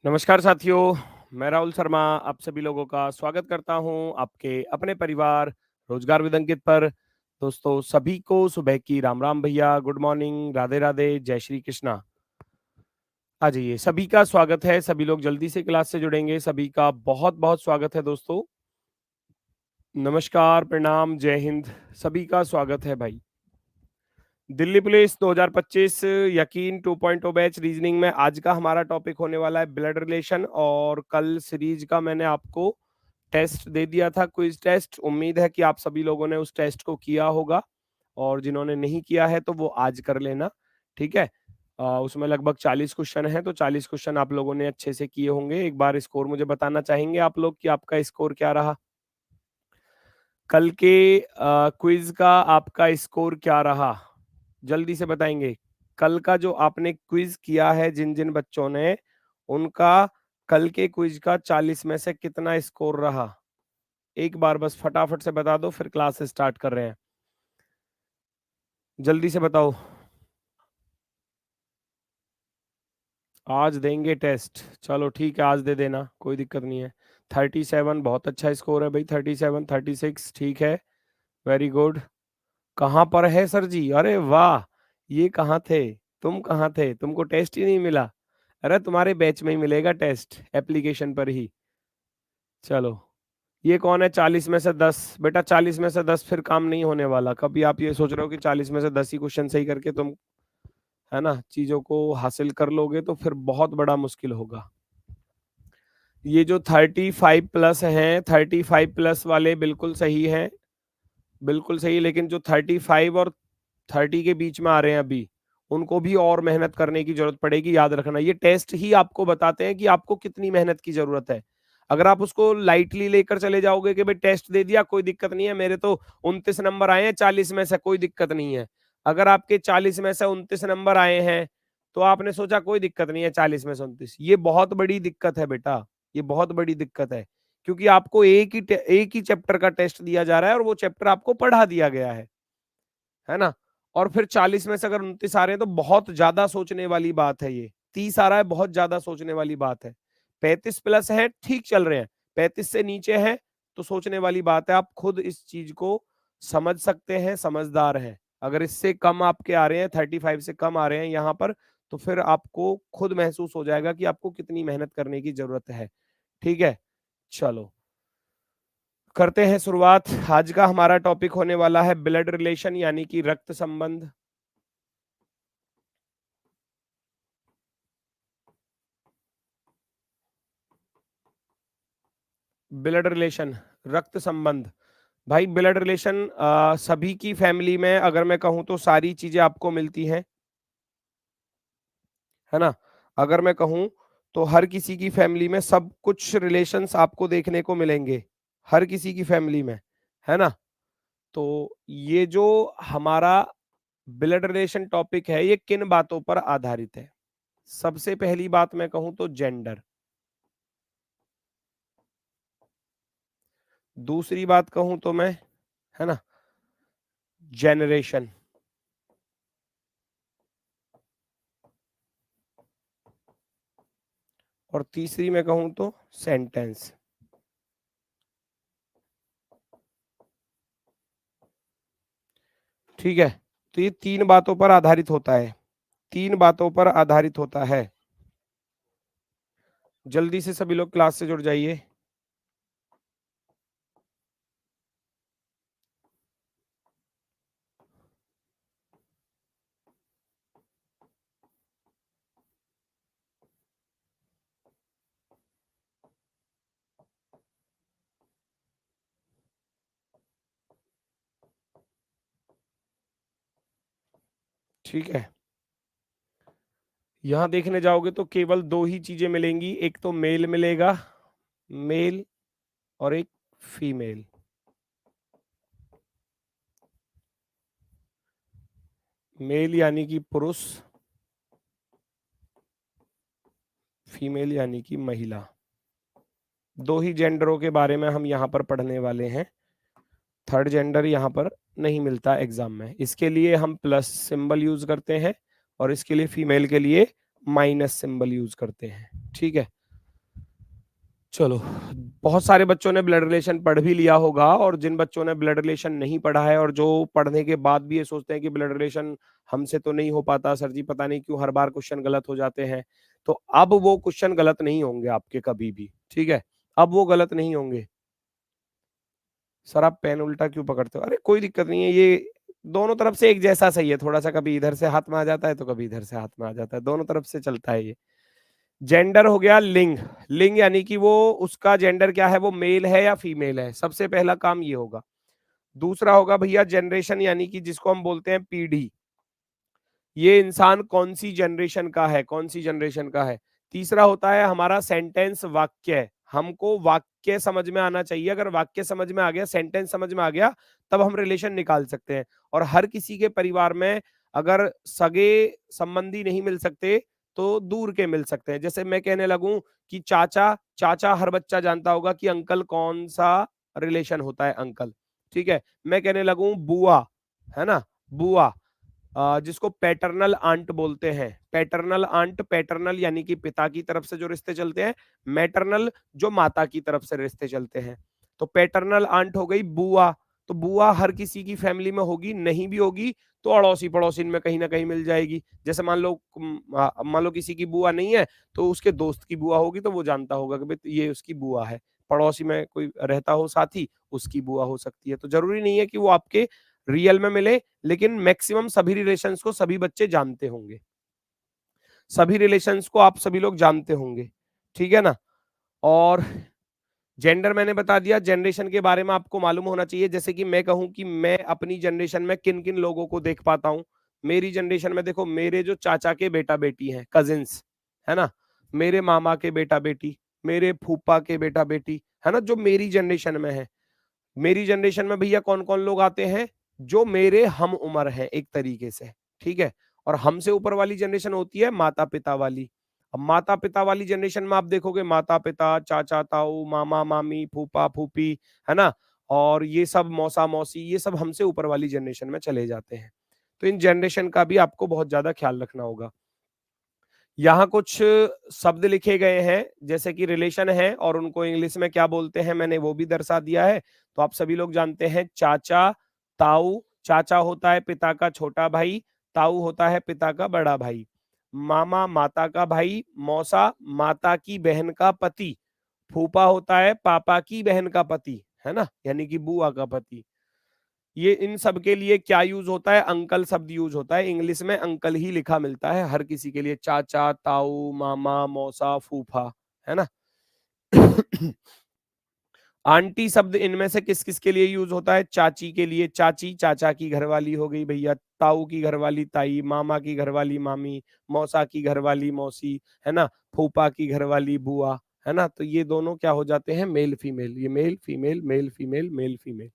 नमस्कार साथियों, मैं राहुल शर्मा आप सभी लोगों का स्वागत करता हूं आपके अपने परिवार रोजगार विद अंकित पर। दोस्तों सभी को सुबह की राम राम भैया, गुड मॉर्निंग, राधे राधे, जय श्री कृष्णा। आ जाइए, सभी का स्वागत है। सभी लोग जल्दी से क्लास से जुड़ेंगे। सभी का बहुत बहुत स्वागत है दोस्तों। नमस्कार, प्रणाम, जय हिंद, सभी का स्वागत है भाई। दिल्ली पुलिस 2025 यकीन 2.0 बैच रीजनिंग में आज का हमारा टॉपिक होने वाला है ब्लड रिलेशन। और कल सीरीज का मैंने आपको टेस्ट दे दिया था, क्विज टेस्ट। उम्मीद है कि आप सभी लोगों ने उस टेस्ट को किया होगा, और जिन्होंने नहीं किया है तो वो आज कर लेना, ठीक है। उसमें लगभग 40 क्वेश्चन हैं, तो 40 क्वेश्चन आप लोगों ने अच्छे से किए होंगे। एक बार स्कोर मुझे बताना चाहेंगे आप लोग कि आपका स्कोर क्या रहा कल के क्विज का? आपका स्कोर क्या रहा, जल्दी से बताएंगे। कल का जो आपने क्विज किया है, जिन जिन बच्चों ने, उनका कल के क्विज का 40 में से कितना स्कोर रहा? एक बार बस फटाफट से बता दो, फिर क्लास स्टार्ट कर रहे हैं। जल्दी से बताओ। आज देंगे टेस्ट, चलो ठीक है, आज दे देना, कोई दिक्कत नहीं है। 37 बहुत अच्छा स्कोर है भाई। 37, 36 ठीक है, वेरी गुड। कहाँ पर है सर जी? अरे वाह, ये कहाँ थे? तुम कहाँ थे? तुमको टेस्ट ही नहीं मिला? अरे तुम्हारे बैच में ही मिलेगा टेस्ट, एप्लीकेशन पर ही। चलो, ये कौन है 40 में से 10? बेटा 40 में से 10 फिर काम नहीं होने वाला। कभी आप ये सोच रहे हो कि 40 में से 10 ही क्वेश्चन सही करके तुम, है ना, चीजों को हासिल कर लोगे, तो फिर बहुत बड़ा मुश्किल होगा। ये जो 35 प्लस हैं, 35 प्लस वाले बिल्कुल सही हैं, बिल्कुल सही। लेकिन जो 35 और 30 के बीच में आ रहे हैं अभी, उनको भी और मेहनत करने की जरूरत पड़ेगी। याद रखना, ये टेस्ट ही आपको बताते हैं कि आपको कितनी मेहनत की जरूरत है। अगर आप उसको लाइटली लेकर चले जाओगे कि भाई टेस्ट दे दिया, कोई दिक्कत नहीं है, मेरे तो 29 नंबर आए हैं 40 में से, कोई दिक्कत नहीं है। अगर आपके 40 में से 29 नंबर आए हैं, तो आपने सोचा कोई दिक्कत नहीं है, 40 में से 29, ये बहुत बड़ी दिक्कत है बेटा, ये बहुत बड़ी दिक्कत है। क्योंकि आपको एक ही चैप्टर का टेस्ट दिया जा रहा है, और वो चैप्टर आपको पढ़ा दिया गया है ना। और फिर 40 में से अगर 29 आ रहे हैं, तो बहुत ज्यादा सोचने वाली बात है। ये 30 आ रहा है, बहुत ज्यादा सोचने वाली बात है। 35 प्लस है, ठीक चल रहे हैं। 35 से नीचे है तो सोचने वाली बात है। आप खुद इस चीज को समझ सकते हैं, समझदार हैं। अगर इससे कम आपके आ रहे हैं, 35 से कम आ रहे हैं यहाँ पर, तो फिर आपको खुद महसूस हो जाएगा कि आपको कितनी मेहनत करने की जरूरत है, ठीक है। चलो करते हैं शुरुआत। आज का हमारा टॉपिक होने वाला है ब्लड रिलेशन, यानी कि रक्त संबंध। ब्लड रिलेशन, रक्त संबंध। भाई ब्लड रिलेशन सभी की फैमिली में, अगर मैं कहूं तो सारी चीजें आपको मिलती हैं, है ना। अगर मैं कहूं तो हर किसी की फैमिली में सब कुछ रिलेशंस आपको देखने को मिलेंगे, हर किसी की फैमिली में, है ना। तो ये जो हमारा ब्लड रिलेशन टॉपिक है, ये किन बातों पर आधारित है? सबसे पहली बात मैं कहूं तो जेंडर। दूसरी बात कहूं तो मैं, है ना, जेनरेशन। और तीसरी मैं कहूं तो सेंटेंस। ठीक है, तो ये तीन बातों पर आधारित होता है, तीन बातों पर आधारित होता है। जल्दी से सभी लोग क्लास से जुड़ जाइए। ठीक है, यहां देखने जाओगे तो केवल दो ही चीजें मिलेंगी, एक तो मेल मिलेगा, मेल, और एक फीमेल। मेल यानी कि पुरुष, फीमेल यानी कि महिला। दो ही जेंडरों के बारे में हम यहाँ पर पढ़ने वाले हैं। थर्ड जेंडर यहाँ पर नहीं मिलता एग्जाम में, इसके लिए हम प्लस सिंबल यूज करते हैं, और इसके लिए फीमेल के लिए माइनस सिंबल यूज करते हैं, ठीक है। चलो, बहुत सारे बच्चों ने ब्लड रिलेशन पढ़ भी लिया होगा, और जिन बच्चों ने ब्लड रिलेशन नहीं पढ़ा है और जो पढ़ने के बाद भी ये सोचते हैं कि ब्लड रिलेशन हमसे तो नहीं हो पाता सर जी, पता नहीं क्यों हर बार क्वेश्चन गलत हो जाते हैं। तो अब वो क्वेश्चन गलत नहीं होंगे आपके कभी भी, ठीक है? अब वो गलत नहीं होंगे। सर आप पेन उल्टा क्यों पकड़ते हो? अरे कोई दिक्कत नहीं है, ये दोनों तरफ से एक जैसा सही है, थोड़ा-सा कभी इधर से हाथ में आ जाता है, तो कभी इधर से हाथ में आ जाता है, दोनों तरफ से चलता है ये। जेंडर हो गया लिंग, लिंग यानी कि वो उसका जेंडर क्या है, वो मेल है या फीमेल है, सबसे पहला काम ये होगा। दूसरा होगा भैया जनरेशन, यानी कि जिसको हम बोलते हैं पीढ़ी, ये इंसान कौन सी जनरेशन का है, कौन सी जनरेशन का है। तीसरा होता है हमारा सेंटेंस, वाक्य, हमको वाक्य समझ में आना चाहिए, अगर वाक्य समझ में आ गया, सेंटेंस समझ में आ गया, तब हम रिलेशन निकाल सकते हैं। और हर किसी के परिवार में अगर सगे संबंधी नहीं मिल सकते, तो दूर के मिल सकते हैं। जैसे मैं कहने लगूं कि चाचा, चाचा हर बच्चा जानता होगा कि अंकल कौन सा रिलेशन होता है, अंकल, ठीक है। मैं कहने लगूं बुआ, है ना, बुआ, जिसको पैटर्नल आंट बोलते हैं। पैटर्नल आंट, पैटर्नल यानी कि पिता की तरफ से जो रिश्ते चलते हैं, मैटरनल जो माता की तरफ से रिश्ते चलते हैं। तो पैटर्नल आंट हो गई बुआ, तो बुआ हर किसी की फैमिली में होगी, नहीं भी होगी तो अड़ोसी पड़ोसी में कहीं ना कहीं मिल जाएगी। जैसे मान लो किसी की बुआ नहीं है, तो उसके दोस्त की बुआ होगी, तो वो जानता होगा कि भाई ये उसकी बुआ है। पड़ोसी में कोई रहता हो साथी, उसकी बुआ हो सकती है। तो जरूरी नहीं है कि वो आपके रियल में मिले, लेकिन मैक्सिमम सभी रिलेशंस को सभी बच्चे जानते होंगे, सभी रिलेशंस को आप सभी लोग जानते होंगे, ठीक है ना। और जेंडर मैंने बता दिया, जनरेशन के बारे में आपको मालूम होना चाहिए। जैसे कि मैं कहूं कि मैं अपनी जनरेशन में किन किन लोगों को देख पाता हूं। मेरी जनरेशन में देखो, मेरे जो चाचा के बेटा बेटी हैं, कजिन्स, है ना, मेरे मामा के बेटा बेटी, मेरे फूफा के बेटा बेटी, है ना, जो मेरी जनरेशन में है। मेरी जनरेशन में भैया कौन कौन लोग आते हैं, जो मेरे हम उम्र है एक तरीके से, ठीक है। और हमसे ऊपर वाली जनरेशन होती है माता पिता वाली। अब माता पिता वाली जनरेशन में आप देखोगे माता पिता, चाचा ताऊ, मामा मामी, फूफा फूफी, है ना, और ये सब मौसा मौसी, ये सब हमसे ऊपर वाली जनरेशन में चले जाते हैं। तो इन जनरेशन का भी आपको बहुत ज्यादा ख्याल रखना होगा। यहाँ कुछ शब्द लिखे गए हैं, जैसे कि रिलेशन है और उनको इंग्लिश में क्या बोलते हैं, मैंने वो भी दर्शा दिया है। तो आप सभी लोग जानते हैं चाचा, ताऊ, चाचा होता है पिता का छोटा भाई, ताऊ होता है पिता का बड़ा भाई, मामा माता का भाई, मौसा माता की बहन का पति, फूफा होता है पापा की बहन का पति, है ना, यानी कि बुआ का पति। ये इन सब के लिए क्या यूज होता है, अंकल शब्द यूज होता है। इंग्लिश में अंकल ही लिखा मिलता है हर किसी के लिए, चाचा ताऊ मामा मौसा फूफा, है ना। आंटी शब्द इनमें से किस किस के लिए यूज होता है, चाची के लिए चाची, चाचा की घरवाली हो गई भैया, ताऊ की घरवाली ताई, मामा की घरवाली मामी, मौसा की घरवाली मौसी, है ना, फूफा की घरवाली बुआ, है ना। तो ये दोनों क्या हो जाते हैं, मेल फीमेल, ये male female male female male female.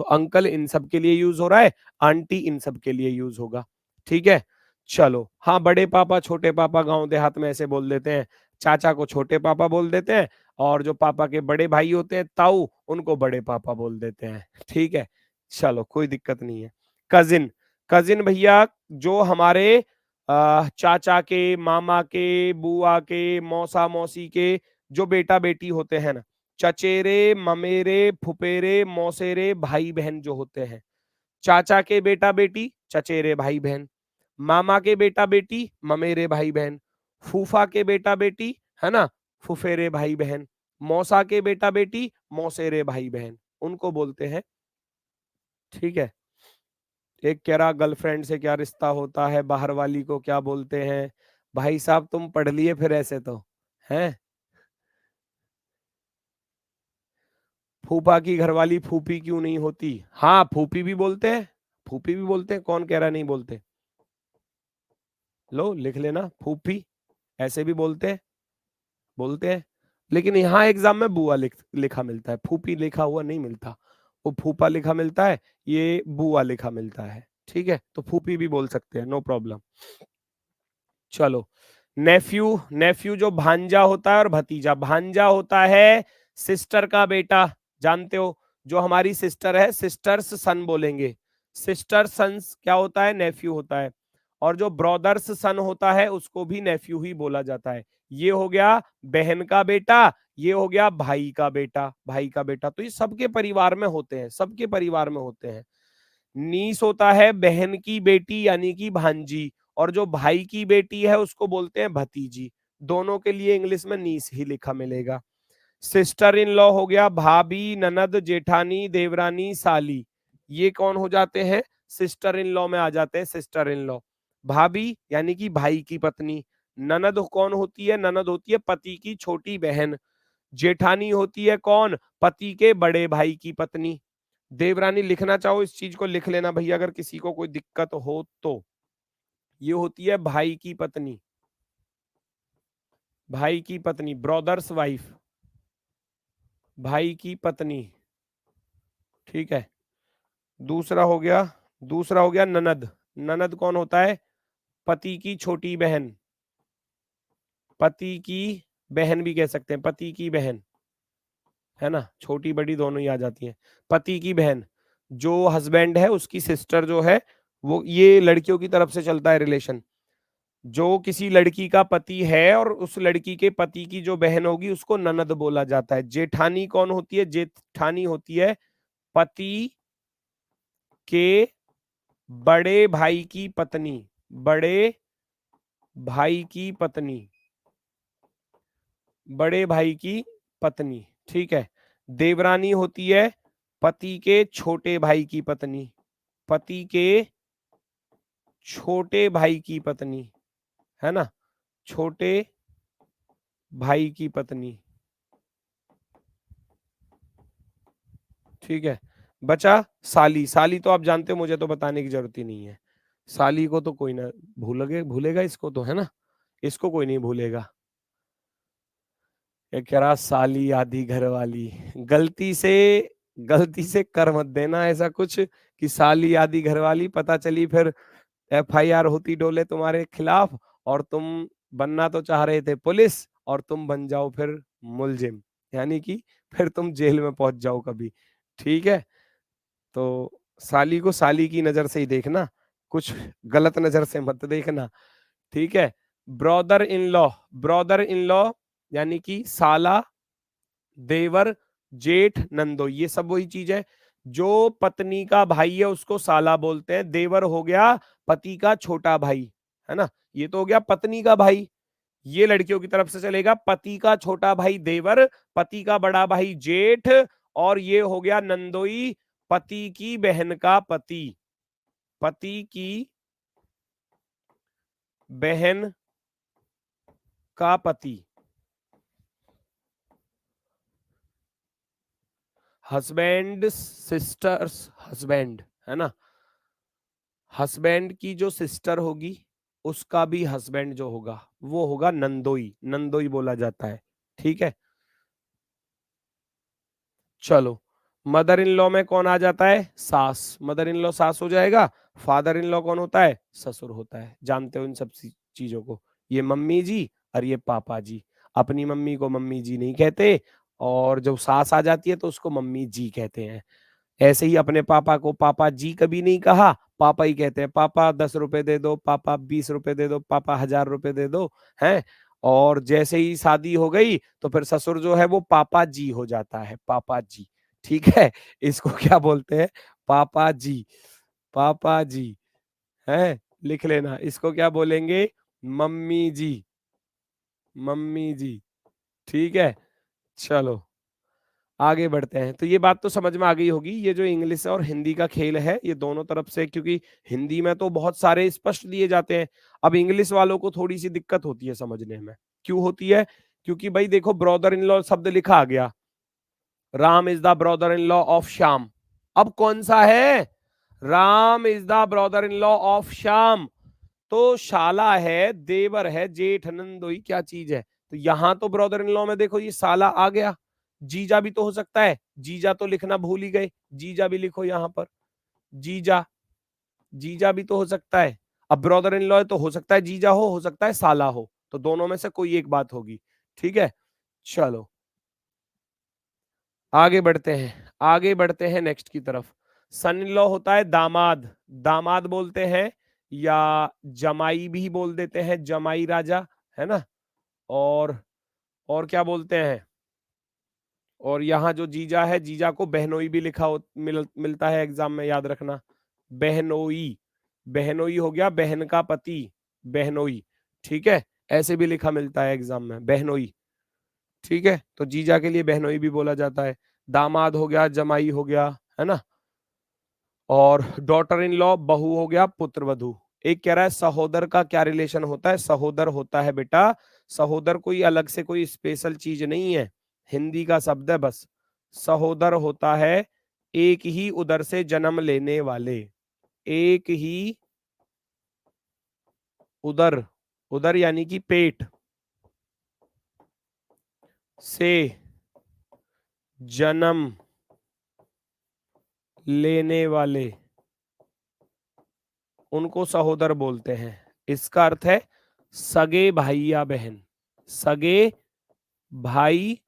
तो अंकल इन सब के लिए यूज हो रहा है, आंटी इन सब के लिए यूज होगा, ठीक है। चलो, हाँ, बड़े पापा छोटे पापा गांव देहात में ऐसे बोल देते हैं, चाचा को छोटे पापा बोल देते हैं, और जो पापा के बड़े भाई होते हैं ताऊ, उनको बड़े पापा बोल देते हैं, ठीक है। चलो, कोई दिक्कत नहीं है। कजिन, कजिन भैया जो हमारे चाचा के, मामा के, बुआ के, मौसा मौसी के जो बेटा बेटी होते हैं ना, चचेरे ममेरे फुपेरे मौसेरे भाई बहन जो होते हैं, चाचा के बेटा बेटी चचेरे भाई बहन, मामा के बेटा बेटी ममेरे भाई बहन, फूफा के बेटा बेटी, है ना, फुफेरे भाई बहन, मौसा के बेटा बेटी मौसेरे भाई बहन, उनको बोलते हैं, ठीक है। एक कह रहा गर्लफ्रेंड से क्या रिश्ता होता है, बाहर वाली को क्या बोलते हैं। भाई साहब तुम पढ़ लिए फिर ऐसे तो, हैं। फूफा की घरवाली फूफी क्यों नहीं होती, हाँ फूफी भी बोलते हैं, फूफी भी बोलते हैं, कौन कह रहा नहीं बोलते, लो लिख लेना, फूफी ऐसे भी बोलते हैं, बोलते हैं। लेकिन यहाँ एग्जाम में बुआ लिखा मिलता है, फूफी लिखा हुआ नहीं मिलता, वो फूफा लिखा मिलता है, ये बुआ लिखा मिलता है, ठीक है। तो फूफी भी बोल सकते हैं, नो प्रॉब्लम। चलो, नेफ्यू, नेफ्यू जो भांजा होता है और भतीजा, भांजा होता है सिस्टर का बेटा, जानते हो, जो हमारी सिस्टर है, सिस्टर्स सन बोलेंगे, सिस्टर सन्स क्या होता है, नेफ्यू होता है। और जो ब्रदर्स सन होता है उसको भी नेफ्यू ही बोला जाता है। ये हो गया बहन का बेटा, ये हो गया भाई का बेटा, भाई का बेटा। तो ये सबके परिवार में होते हैं, सबके परिवार में होते हैं। नीस होता है बहन की बेटी यानी कि भांजी, और जो भाई की बेटी है उसको बोलते हैं भतीजी। दोनों के लिए इंग्लिश में नीस ही लिखा मिलेगा। सिस्टर इन लॉ हो गया भाभी, ननद, जेठानी, देवरानी, साली। ये कौन हो जाते हैं? सिस्टर इन लॉ में आ जाते हैं। सिस्टर इन लॉ भाभी यानी कि भाई की पत्नी। ननद कौन होती है? ननद होती है पति की छोटी बहन। जेठानी होती है कौन? पति के बड़े भाई की पत्नी। देवरानी लिखना चाहो इस चीज को लिख लेना भैया, अगर किसी को कोई दिक्कत हो तो। ये होती है भाई की पत्नी, भाई की पत्नी, ब्रदर्स वाइफ, भाई की पत्नी। ठीक है। दूसरा हो गया, दूसरा हो गया ननद। ननद कौन होता है? पति की छोटी बहन, पति की बहन भी कह सकते हैं, पति की बहन, है ना, छोटी बड़ी दोनों ही आ जाती हैं। पति की बहन, जो हस्बैंड है उसकी सिस्टर जो है वो, ये लड़कियों की तरफ से चलता है रिलेशन। जो किसी लड़की का पति है और उस लड़की के पति की जो बहन होगी उसको ननद बोला जाता है। जेठानी कौन होती है? जेठानी होती है पति के बड़े भाई की पत्नी, बड़े भाई की पत्नी, बड़े भाई की पत्नी। ठीक है। देवरानी होती है पति के छोटे भाई की पत्नी, पति के छोटे भाई की पत्नी, है ना, छोटे भाई की पत्नी। ठीक है। बचा साली। साली तो आप जानते हो, मुझे तो बताने की जरूरत ही नहीं है। साली को तो कोई ना भूलेगा इसको तो, है ना, इसको कोई नहीं भूलेगा। ये कह रहा साली आधी घर वाली। गलती से, गलती से कर मत देना ऐसा कुछ कि साली आधी घर वाली, पता चली फिर एफआईआर होती डोले तुम्हारे खिलाफ, और तुम बनना तो चाह रहे थे पुलिस और तुम बन जाओ फिर मुलजिम, यानी कि फिर तुम जेल में पहुंच जाओ कभी। ठीक है। तो साली को साली की नजर से ही देखना, कुछ गलत नजर से मत देखना। ठीक है। Brother in law, brother in law यानी कि साला, देवर, जेठ, नंदो, ये सब वही चीज है। जो पत्नी का भाई है उसको साला बोलते हैं। देवर हो गया पति का छोटा भाई, है ना, ये तो हो गया पत्नी का भाई। ये लड़कियों की तरफ से चलेगा, पति का छोटा भाई देवर, पति का बड़ा भाई जेठ, और ये हो गया नंदोई, पति की बहन का पति, पति की बहन का पति। हस्बैंड, सिस्टर्स, हस्बैंड, है ना, हस्बैंड की जो सिस्टर होगी उसका भी हस्बैंड जो होगा वो होगा नंदोई, नंदोई बोला जाता है। ठीक है। चलो, मदर इन लॉ में कौन आ जाता है? सास। मदर इन लॉ सास हो जाएगा। फादर इन लॉ कौन होता है? ससुर होता है। जानते हो इन सब चीजों को। ये मम्मी जी और ये पापा जी। अपनी मम्मी को मम्मी जी नहीं कहते, और जब सास आ जाती है तो उसको मम्मी जी कहते हैं। ऐसे ही अपने पापा को पापा जी कभी नहीं कहा, पापा ही कहते हैं। पापा 10 रुपए दे दो, पापा 20 रुपए दे दो, पापा 1000 रुपए दे दो, हैं। और जैसे ही शादी हो गई तो फिर ससुर जो है वो पापा जी हो जाता है, पापा जी। ठीक है। इसको क्या बोलते हैं? पापा जी, पापा जी, है, लिख लेना। इसको क्या बोलेंगे? मम्मी जी, मम्मी जी। ठीक है। चलो आगे बढ़ते हैं। तो ये बात तो समझ में आ गई होगी, ये जो इंग्लिश और हिंदी का खेल है ये दोनों तरफ से, क्योंकि हिंदी में तो बहुत सारे स्पष्ट दिए जाते हैं। अब इंग्लिश वालों को थोड़ी सी दिक्कत होती है समझने में। क्यों होती है? क्योंकि भाई देखो, ब्रदर इन लॉ शब्द लिखा आ गया, Ram is the brother in law of Shyam. अब कौन सा है? Ram is the brother in law of Shyam. तो शाला है, देवर है, जेठ, नंदोई, क्या चीज है? तो यहां तो ब्रदर इन लॉ में देखो ये साला आ गया। जीजा भी तो हो सकता है, जीजा तो लिखना भूल ही गए, जीजा भी लिखो यहां पर, जीजा, जीजा भी तो हो सकता है। अब ब्रदर इन लॉ है तो हो सकता है जीजा हो सकता है साला हो, तो दोनों में से कोई एक बात होगी। ठीक है। चलो आगे बढ़ते हैं, आगे बढ़ते हैं नेक्स्ट की तरफ। सन इन लॉ होता है दामाद, दामाद बोलते हैं, या जमाई भी बोल देते हैं, जमाई राजा, है ना। और क्या बोलते हैं, और यहाँ जो जीजा है, जीजा को बहनोई भी लिखा मिलता है एग्जाम में, याद रखना। बहनोई, बहनोई हो गया बहन का पति, बहनोई। ठीक है, ऐसे भी लिखा मिलता है एग्जाम में, बहनोई। ठीक है, तो जीजा के लिए बहनोई भी बोला जाता है। दामाद हो गया, जमाई हो गया, है ना। और डॉटर इन लॉ, बहू हो गया, पुत्र वधू। एक कह रहा है सहोदर का क्या रिलेशन होता है। सहोदर होता है बेटा, सहोदर कोई अलग से कोई स्पेशल चीज नहीं है, हिंदी का शब्द है बस। सहोदर होता है एक ही उदर से जन्म लेने वाले, एक ही उदर, उदर यानी कि पेट से जन्म लेने वाले, उनको सहोदर बोलते हैं। इसका अर्थ है सगे भाई या बहन, सगे भाई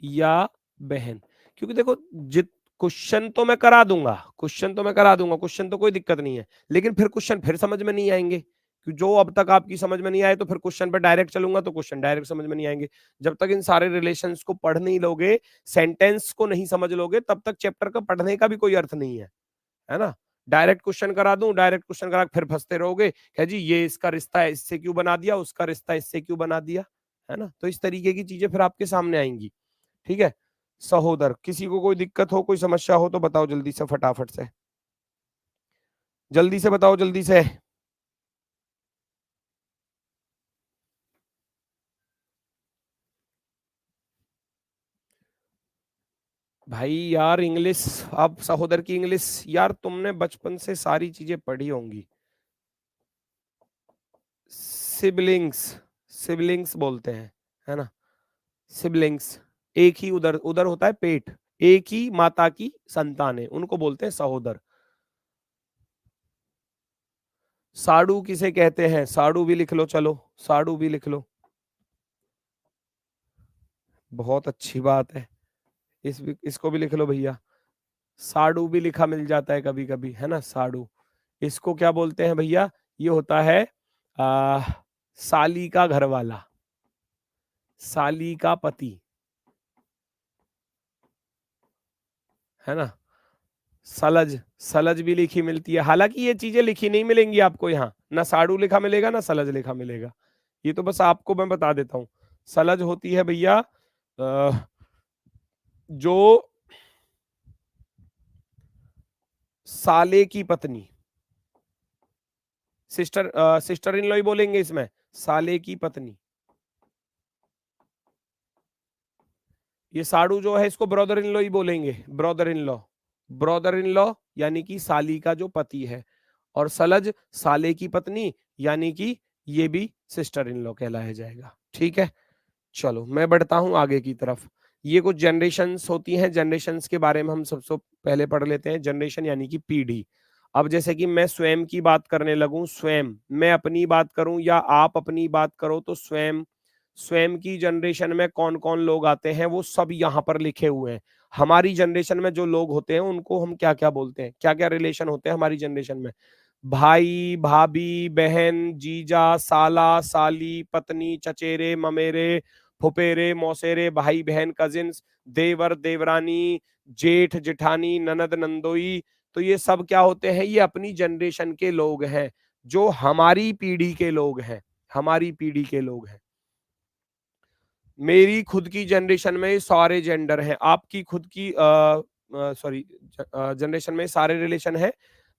या बहन। क्योंकि देखो, जित क्वेश्चन तो मैं करा दूंगा, क्वेश्चन तो मैं करा दूंगा, क्वेश्चन तो कोई दिक्कत नहीं है, लेकिन फिर क्वेश्चन फिर समझ में नहीं आएंगे। जो अब तक आपकी समझ में नहीं आए तो फिर क्वेश्चन पे डायरेक्ट चलूंगा तो क्वेश्चन डायरेक्ट समझ में नहीं आएंगे। जब तक इन सारे रिलेशंस को पढ़ नहीं लोगे, सेंटेंस को नहीं समझ लोगे, तब तक चैप्टर का पढ़ने का भी कोई अर्थ नहीं है ना। डायरेक्ट क्वेश्चन करा दूं, डायरेक्ट क्वेश्चन करा फिर फंसते रहोगे, कह जी ये इसका रिश्ता है इससे क्यों बना दिया, उसका रिश्ता इससे क्यों बना दिया, है ना। तो इस तरीके की चीजें फिर आपके सामने आएंगी। ठीक है, सहोदर। किसी को कोई दिक्कत हो, कोई समस्या हो तो बताओ जल्दी से, फटाफट से, जल्दी से बताओ, जल्दी से। भाई यार इंग्लिश, अब सहोदर की इंग्लिश, यार तुमने बचपन से सारी चीजें पढ़ी होंगी। सिबलिंग्स, सिबलिंग्स बोलते हैं, है ना। सिबलिंग्स, एक ही उदर, उदर होता है पेट, एक ही माता की संतान है, उनको बोलते हैं सहोदर। साडू किसे कहते हैं, साडू भी लिख लो, चलो साडू भी लिख लो, बहुत अच्छी बात है। इसको भी लिख लो भैया। साडू भी लिखा मिल जाता है कभी कभी, है ना, साडू। इसको क्या बोलते हैं भैया, ये होता है आ, साली का घर वाला, साली का पति, है ना। सलज, सलज भी लिखी मिलती है, हालांकि ये चीजें लिखी नहीं मिलेंगी आपको यहाँ, ना साडू लिखा मिलेगा ना सलज लिखा मिलेगा, ये तो बस आपको मैं बता देता हूँ। सलज होती है भैया जो साले की पत्नी, सिस्टर, सिस्टर इन लॉ ही बोलेंगे इसमें, साले की पत्नी। ये साडू जो है इसको ब्रदर इन लॉ ही बोलेंगे, brother in law, brother in law यानी कि साली का जो पति है। और सलज साले की पत्नी, यानी कि ये भी सिस्टर इन लॉ कहलाया जाएगा। ठीक है, चलो मैं बढ़ता हूं आगे की तरफ। ये कुछ जनरेशंस होती हैं, जनरेशंस के बारे में हम सबसे पहले पढ़ लेते हैं। जनरेशन यानी कि पीढ़ी। अब जैसे कि मैं स्वयं की बात करने लगूं, स्वयं, मैं अपनी बात करूं या आप अपनी बात करो, तो स्वयं, स्वयं की जनरेशन में कौन कौन लोग आते हैं वो सब यहाँ पर लिखे हुए हैं। हमारी जनरेशन में जो लोग होते हैं उनको हम क्या क्या बोलते हैं, क्या क्या रिलेशन होते हैं हमारी जनरेशन में। भाई, भाभी, बहन, जीजा, साला, साली, पत्नी, चचेरे, ममेरे, फुफेरे, मौसेरे, भाई बहन, कजिन्स, देवर, देवरानी, जेठ, जेठानी, ननद, नंदोई। तो ये सब क्या होते हैं, ये अपनी जनरेशन के लोग हैं, जो हमारी पीढ़ी के लोग हैं, हमारी पीढ़ी के लोग हैं। मेरी खुद की जनरेशन में सारे जेंडर हैं, आपकी खुद की सॉरी जनरेशन में सारे रिलेशन है।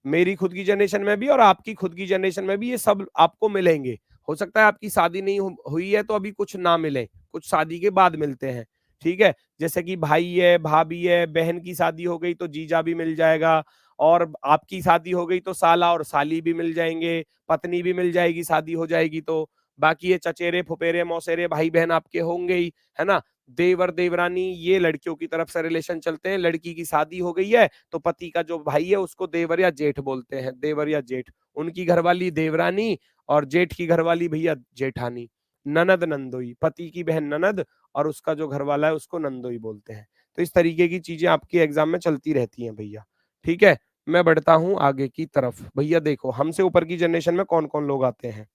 मेरी खुद की जनरेशन में भी और आपकी खुद की जनरेशन में भी ये सब आपको मिलेंगे। हो सकता है आपकी शादी नहीं हुई है तो अभी कुछ ना मिले, कुछ शादी के बाद मिलते हैं। ठीक है, जैसे कि भाई है, भाभी है, बहन की शादी हो गई तो जीजा भी मिल जाएगा, और आपकी शादी हो गई तो साला और साली भी मिल जाएंगे, पत्नी भी मिल जाएगी शादी हो जाएगी तो। बाकी ये चचेरे, फुफेरे, मौसेरे, भाई बहन आपके होंगे ही, है ना। देवर, देवरानी, ये लड़कियों की तरफ से रिलेशन चलते हैं। लड़की की शादी हो गई है तो पति का जो भाई है उसको देवर या जेठ बोलते हैं, देवर या जेठ। उनकी घरवाली देवरानी और जेठ की घरवाली भैया जेठानी। ननद, नंदोई, पति की बहन ननद और उसका जो घरवाला है उसको नंदोई बोलते हैं। तो इस तरीके की चीजें आपके एग्जाम में चलती रहती हैं भैया। ठीक है, मैं बढ़ता हूं आगे की तरफ। भैया देखो, हमसे ऊपर की जनरेशन में कौन कौन लोग आते हैं।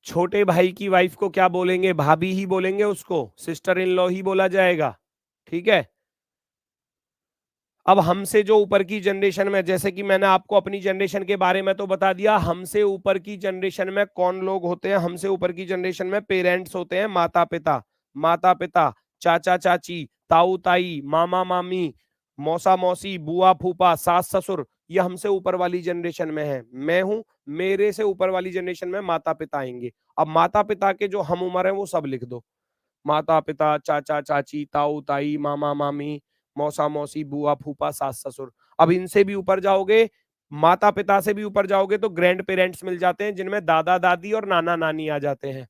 छोटे भाई की वाइफ को क्या बोलेंगे? भाभी ही बोलेंगे, उसको सिस्टर इन लॉ ही बोला जाएगा। ठीक है। अब हमसे जो ऊपर की जनरेशन में, जैसे कि मैंने आपको अपनी जनरेशन के बारे में तो बता दिया, हमसे ऊपर की जनरेशन में कौन लोग होते हैं? हमसे ऊपर की जनरेशन में पेरेंट्स होते हैं, माता पिता, माता पिता, चाचा चाची, ताऊ ताई, मामा मामी, मौसा मौसी, बुआ फूफा, सास ससुर, ये हमसे ऊपर वाली जनरेशन में है। मैं हूं, मेरे से ऊपर वाली जनरेशन में माता पिता आएंगे। अब माता पिता के जो हम उम्र है वो सब लिख दो। माता पिता, चाचा चाची, ताऊ ताई, मामा मामी, मौसा मौसी, बुआ फूफा, सास ससुर। अब इनसे भी ऊपर जाओगे, माता पिता से भी ऊपर जाओगे तो ग्रैंड पेरेंट्स मिल जाते हैं, जिनमें दादा दादी और नाना नानी आ जाते हैं।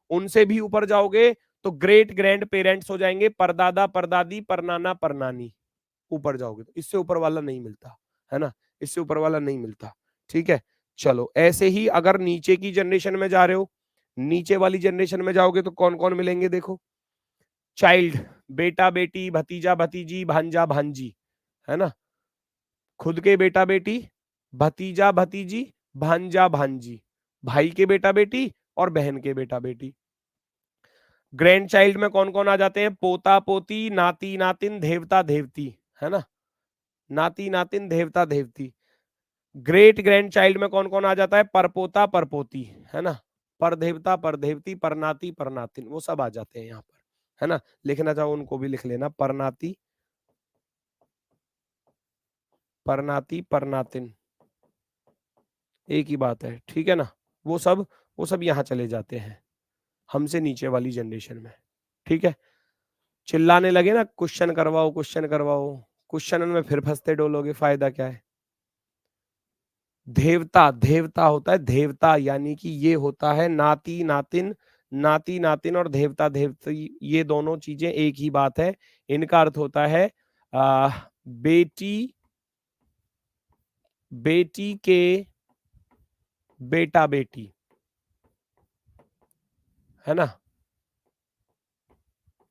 उनसे भी ऊपर जाओगे तो ग्रेट ग्रैंड पेरेंट्स हो जाएंगे, परदादा परदादी, परनाना परनानी। ऊपर जाओगे तो इससे ऊपर वाला नहीं मिलता, है ना, इससे ऊपर वाला नहीं मिलता। ठीक है। चलो, ऐसे ही अगर नीचे की जनरेशन में जा रहे हो, नीचे वाली जनरेशन में जाओगे तो कौन कौन मिलेंगे? देखो, चाइल्ड, बेटा बेटी, भतीजा भतीजी, भांजा भांजी, है ना, खुद के बेटा बेटी, भतीजा भतीजी, भांजा भांजी, भाई के बेटा बेटी और बहन के बेटा बेटी। ग्रैंड चाइल्ड में कौन कौन आ जाते हैं? पोता पोती, नाती नातिन, देवता देवती, है ना, नाती नातिन, देवता देवती। ग्रेट ग्रैंड चाइल्ड में कौन कौन आ जाता है? परपोता परपोती, है ना, पर देवता पर देवती, परनाती परनातिन, वो सब आ जाते हैं यहाँ पर, है ना। लिखना चाहो उनको भी लिख लेना, परनाती परनाती परनातिन, एक ही बात है। ठीक है ना। वो सब यहाँ चले जाते हैं, हमसे नीचे वाली जनरेशन में। ठीक है। चिल्लाने लगे ना, क्वेश्चन करवाओ क्वेश्चन करवाओ, क्वेश्चन में फिर फंसते डोलोगे, फायदा क्या है? देवता, देवता होता है देवता, यानी कि ये होता है नाती नातिन, नाती नातिन और देवता देवती, ये दोनों चीजें एक ही बात है। इनका अर्थ होता है बेटी, बेटी के बेटा बेटी, है ना,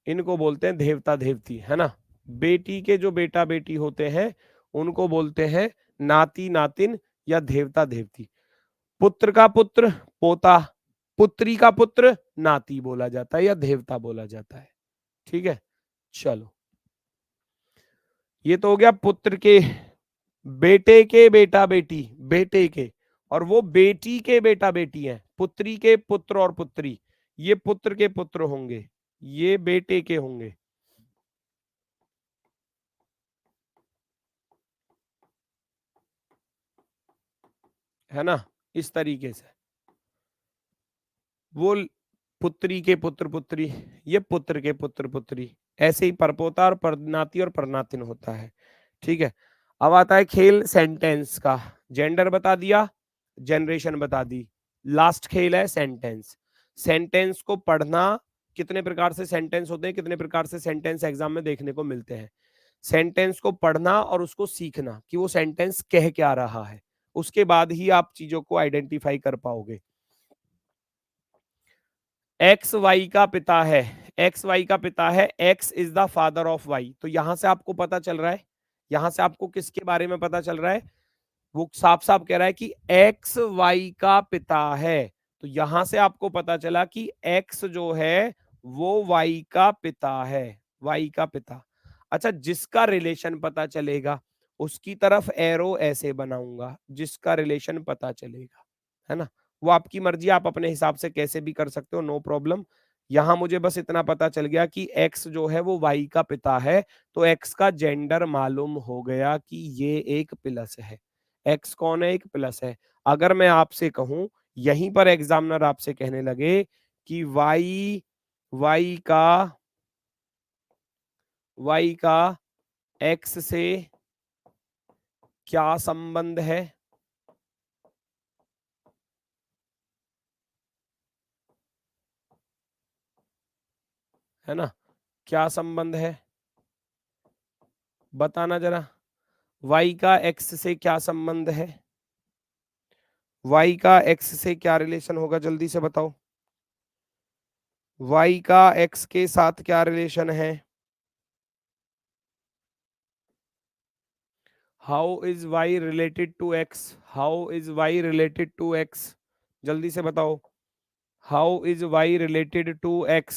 इनको बोलते हैं देवता देवती, है ना। बेटी के जो बेटा बेटी होते हैं उनको बोलते हैं नाती नातिन या देवता देवती। पुत्र का पुत्र पोता, पुत्री का पुत्र नाती बोला जाता है या देवता बोला जाता है। ठीक है। चलो, ये तो हो गया पुत्र के, बेटे के बेटा बेटी, बेटे के, और वो बेटी के बेटा बेटी हैं, पुत्री के पुत्र और पुत्री, ये पुत्र के पुत्र होंगे, ये बेटे के होंगे, है ना, इस तरीके से। वो पुत्री के पुत्र पुत्री, ये पुत्र के पुत्र पुत्री, ऐसे ही परपोता और परनाती और परनातिन होता है। ठीक है। अब आता है खेल सेंटेंस का। जेंडर बता दिया, जनरेशन बता दी, लास्ट खेल है सेंटेंस। सेंटेंस को पढ़ना, कितने प्रकार से सेंटेंस होते हैं, कितने प्रकार से सेंटेंस एग्जाम में देखने को मिलते हैं। सेंटेंस को पढ़ना और उसको सीखना कि वो सेंटेंस कह क्या रहा है, उसके बाद ही आप चीजों को आइडेंटिफाई कर पाओगे। एक्स वाई का पिता है, एक्स वाई का पिता है, X is the father of Y, तो यहां से आपको पता चल रहा है, यहां से आपको किसके बारे में पता चल रहा है? वो साफ साफ कह रहा है कि एक्स वाई का पिता है, तो यहां से आपको पता चला कि एक्स जो है वो वाई का पिता है, वाई का पिता। अच्छा, जिसका रिलेशन पता चलेगा उसकी तरफ एरो ऐसे बनाऊंगा, जिसका रिलेशन पता चलेगा, है ना। वो आपकी मर्जी, आप अपने हिसाब से कैसे भी कर सकते हो, नो प्रॉब्लम। यहां मुझे बस इतना पता चल गया कि एक्स जो है वो वाई का पिता है, तो एक्स का जेंडर मालूम हो गया कि ये एक प्लस है। एक्स कौन है? एक प्लस है। अगर मैं आपसे कहूं, यहीं पर एग्जामिनर आपसे कहने लगे कि वाई, वाई का, वाई का एक्स से क्या संबंध है ना, क्या संबंध है, बताना जरा। वाई का एक्स से क्या संबंध है? वाई का एक्स से क्या रिलेशन होगा, जल्दी से बताओ। वाई का एक्स के साथ क्या रिलेशन है? How is Y related to X? How is Y related to X? जल्दी से बताओ। How is Y related to X?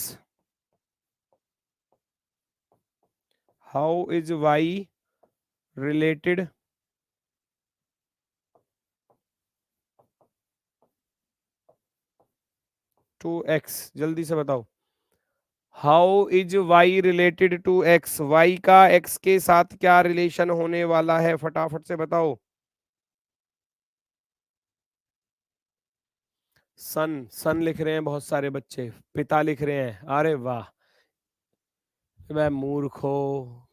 How is Y related to X? जल्दी से बताओ। How is Y related to X? Y का X के साथ क्या रिलेशन होने वाला है, फटाफट से बताओ। सन, सन लिख रहे हैं बहुत सारे बच्चे, पिता लिख रहे हैं, अरे वाह। मैं मूर्खो,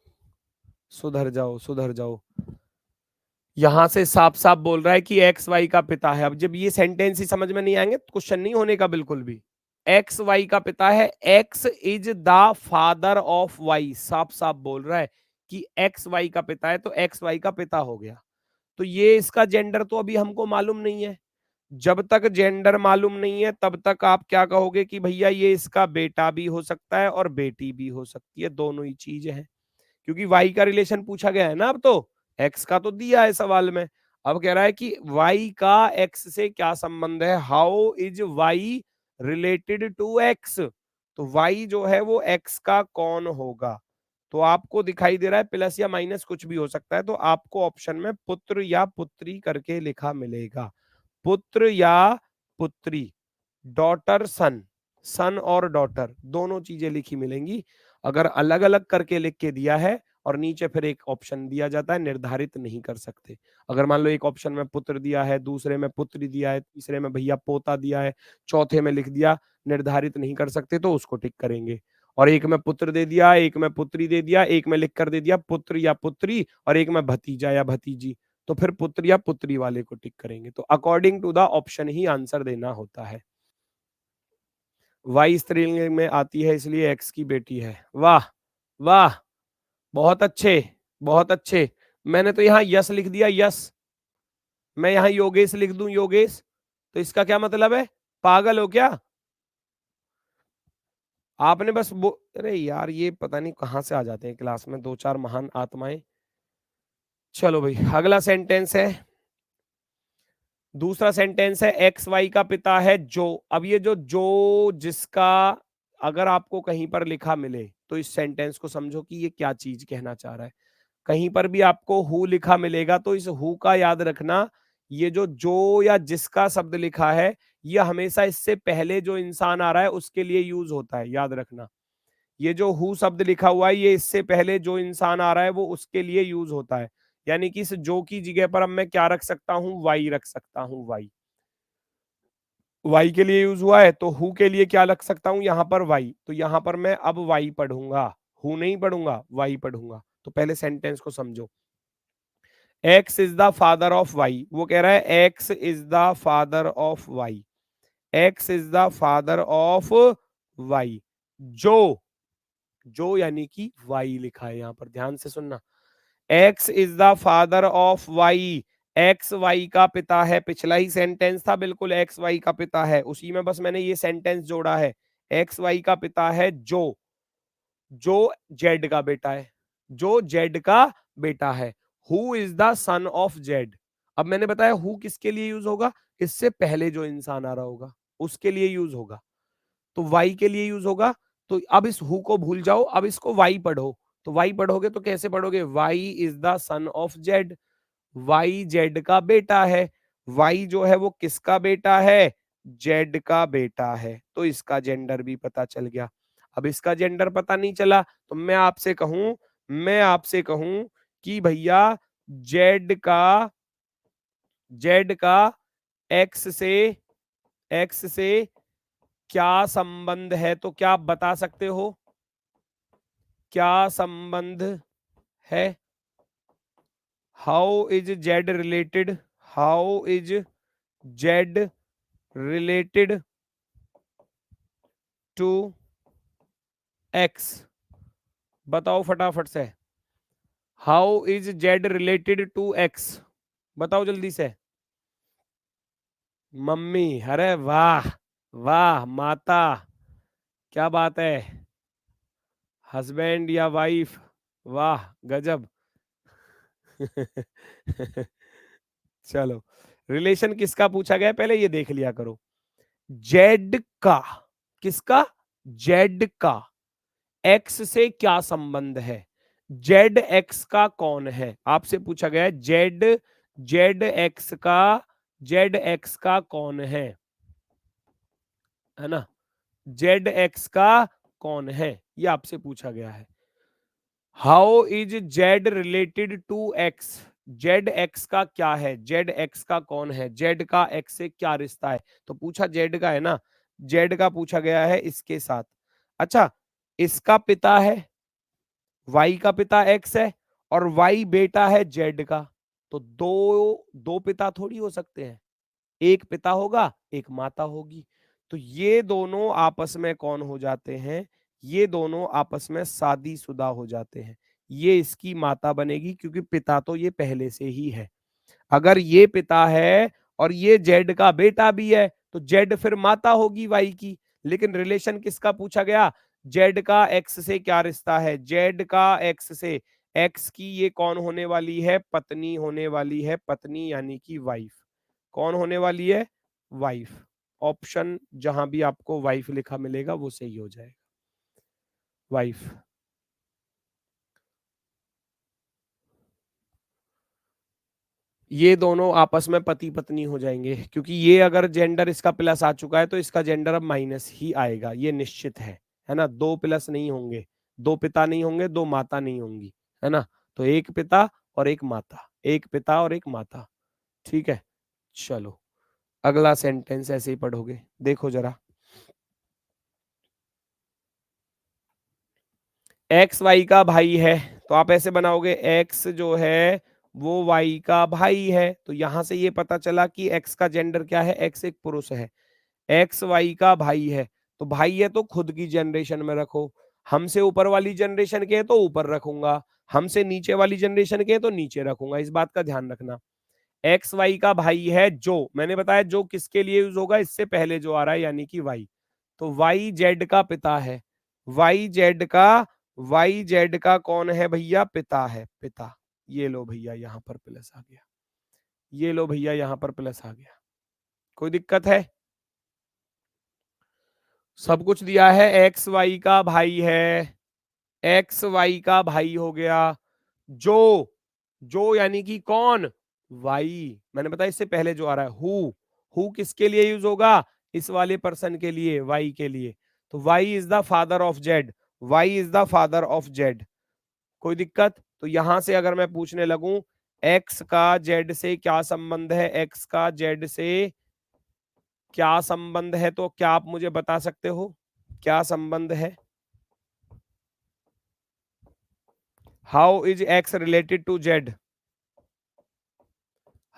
सुधर जाओ सुधर जाओ। यहां से साफ साफ बोल रहा है कि एक्स वाई का पिता है। अब जब ये सेंटेंस ही समझ में नहीं आएंगे तो क्वेश्चन नहीं होने का बिल्कुल भी। एक्स वाई का पिता है, X is the father of Y, साफ साफ बोल रहा है कि एक्स वाई का पिता है, तो एक्स वाई का पिता हो गया। तो ये इसका जेंडर तो अभी हमको मालूम नहीं है। जब तक जेंडर मालूम नहीं है तब तक आप क्या कहोगे कि भैया ये इसका बेटा भी हो सकता है और बेटी भी हो सकती है, दोनों ही चीज है। क्योंकि वाई का रिलेशन पूछा गया है ना, अब तो एक्स का तो दिया है सवाल में। अब कह रहा है कि वाई का एक्स से क्या संबंध है, how is Y related to X? तो वाई जो है वो एक्स का कौन होगा? तो आपको दिखाई दे रहा है प्लस या माइनस कुछ भी हो सकता है, तो आपको ऑप्शन में पुत्र या पुत्री करके लिखा मिलेगा। पुत्र या पुत्री, डॉटर सन, सन और डॉटर दोनों चीजें लिखी मिलेंगी। अगर अलग अलग करके लिख के दिया है और नीचे फिर एक ऑप्शन दिया जाता है, निर्धारित नहीं कर सकते। अगर मान लो एक ऑप्शन में पुत्र दिया है, दूसरे में पुत्री दिया है, तीसरे में भैया पोता दिया है, चौथे में लिख दिया निर्धारित नहीं कर सकते, तो उसको टिक करेंगे। और एक में पुत्र दे दिया, एक में पुत्री दे दिया, एक में लिख कर दे दिया पुत्र या पुत्री, और एक में भतीजा या भतीजी, तो फिर पुत्र या पुत्री वाले को टिक करेंगे। तो अकॉर्डिंग टू द ऑप्शन ही आंसर देना होता है। वाई स्त्रीलिंग में आती है इसलिए एक्स की बेटी है। वाह वाह, बहुत अच्छे बहुत अच्छे। मैंने तो यहाँ यस लिख दिया, यस। मैं यहाँ योगेश लिख दूं, योगेश, तो इसका क्या मतलब है? पागल हो क्या? आपने बस अरे यार ये पता नहीं कहां से आ जाते हैं क्लास में दो चार महान आत्माएं। चलो भाई, अगला सेंटेंस है, दूसरा सेंटेंस है एक्स वाई का पिता है जो। अब ये जो जिसका अगर आपको कहीं पर लिखा मिले तो इस सेंटेंस को समझो कि ये क्या चीज कहना चाह रहा है। कहीं पर भी आपको हु लिखा मिलेगा तो इस हु का याद रखना, ये जो या जिसका शब्द लिखा है ये हमेशा इससे पहले जो इंसान आ रहा है उसके लिए यूज होता है, याद रखना। ये जो हु शब्द लिखा हुआ है ये इससे पहले जो इंसान आ रहा है वो उसके लिए यूज होता है। यानी कि इस जो की जगह पर अब मैं क्या रख सकता हूं, वाई रख सकता हूं, वाई। वाई के लिए यूज हुआ है तो हु के लिए क्या रख सकता हूं यहाँ पर, वाई। तो यहाँ पर मैं अब वाई पढ़ूंगा, हु नहीं पढ़ूंगा, वाई पढ़ूंगा। तो पहले सेंटेंस को समझो। X is the father of Y, वो कह रहा है X is the father of Y, X is the father of Y. जो, जो यानी कि वाई लिखा है यहां पर, ध्यान से सुनना। X is the father of Y, X Y का पिता है। पिछला ही सेंटेंस था बिल्कुल, एक्स वाई का पिता है, उसी में बस मैंने ये सेंटेंस जोड़ा है। एक्स वाई का पिता है जो जेड का बेटा है, जो जेड का बेटा है। Who is the son of Z. अब मैंने बताया हु किसके लिए यूज होगा, इससे पहले जो इंसान आ रहा होगा उसके लिए यूज होगा, तो वाई के लिए यूज होगा। तो अब इस हु को भूल जाओ, अब इसको वाई पढ़ो। तो वाई पढ़ोगे तो कैसे पढ़ोगे, Y is the son of Z, Y Z का बेटा है। वाई जो है वो किसका बेटा है, जेड का बेटा है, तो इसका जेंडर भी पता चल गया। अब इसका जेंडर पता नहीं चला तो मैं आपसे कहूं कि भैया जेड का एक्स से क्या संबंध है, तो क्या आप बता सकते हो, क्या संबंध है? How is Z related, how is Z related to X? बताओ फटाफट से, how is Z related to X? बताओ जल्दी से। मम्मी, अरे वाह वाह, माता, क्या बात है। हस्बैंड या वाइफ, वाह गजब। चलो, रिलेशन किसका पूछा गया पहले ये देख लिया करो। जेड का, किसका? जेड का एक्स से क्या संबंध है? जेड एक्स का कौन है? आपसे पूछा गया है जेड, जेड एक्स का कौन है ना? जेड एक्स का कौन है, ये आपसे पूछा गया है। How is Z related to X? Z X का क्या है? जेड एक्स का कौन है? जेड का एक्स से क्या रिश्ता है? तो पूछा जेड का है ना, जेड का पूछा गया है इसके साथ। अच्छा, इसका पिता है, वाई का पिता एक्स है और वाई बेटा है जेड का, तो दो दो पिता थोड़ी हो सकते हैं, एक पिता होगा एक माता होगी। तो ये दोनों आपस में कौन हो जाते हैं? ये दोनों आपस में शादीशुदा हो जाते हैं। ये इसकी माता बनेगी क्योंकि पिता तो ये पहले से ही है। अगर ये पिता है और ये जेड का बेटा भी है तो जेड फिर माता होगी वाई की। लेकिन रिलेशन किसका पूछा गया? जेड का एक्स से क्या रिश्ता है? जेड का एक्स से, एक्स की ये कौन होने वाली है? पत्नी होने वाली है, पत्नी यानी कि वाइफ। कौन होने वाली है? वाइफ। ऑप्शन जहां भी आपको वाइफ लिखा मिलेगा वो सही हो जाएगा, वाइफ। ये दोनों आपस में पति पत्नी हो जाएंगे क्योंकि ये अगर जेंडर इसका प्लस आ चुका है तो इसका जेंडर अब माइनस ही आएगा, ये निश्चित है ना? दो प्लस नहीं होंगे, दो पिता नहीं होंगे, दो माता नहीं होंगी, है ना? तो एक पिता और एक माता, एक पिता और एक माता। ठीक है, चलो अगला सेंटेंस ऐसे ही पढ़ोगे, देखो जरा। एक्स वाई का भाई है तो आप ऐसे बनाओगे, एक्स जो है वो वाई का भाई है, तो यहां से ये पता चला कि एक्स का जेंडर क्या है, एक्स एक पुरुष है। एक्स वाई का भाई है तो भाई है तो खुद की जनरेशन में रखो, हमसे ऊपर वाली जनरेशन के है तो ऊपर रखूंगा, हमसे नीचे वाली जनरेशन के है तो नीचे रखूंगा, इस बात का ध्यान रखना। एक्स वाई का भाई है जो, मैंने बताया जो किसके लिए यूज होगा, इससे पहले जो आ रहा है यानी कि वाई, तो वाई जेड का पिता है। वाई जेड का, वाई जेड का कौन है भैया? पिता है, पिता। ये लो भैया यहां पर प्लस आ गया, ये लो भैया यहां पर प्लस आ गया। कोई दिक्कत है? सब कुछ दिया है, एक्स वाई का भाई है, एक्स वाई का भाई हो गया। जो, जो यानी कि कौन? वाई। मैंने बताया इससे पहले जो आ रहा है हु किसके लिए यूज होगा? इस वाले पर्सन के लिए, वाई के लिए। तो Y is the father of Z, Y is the father of Z. कोई दिक्कत? तो यहां से अगर मैं पूछने लगूं एक्स का जेड से क्या संबंध है, एक्स का जेड से क्या संबंध है, तो क्या आप मुझे बता सकते हो क्या संबंध है? How is X related to Z?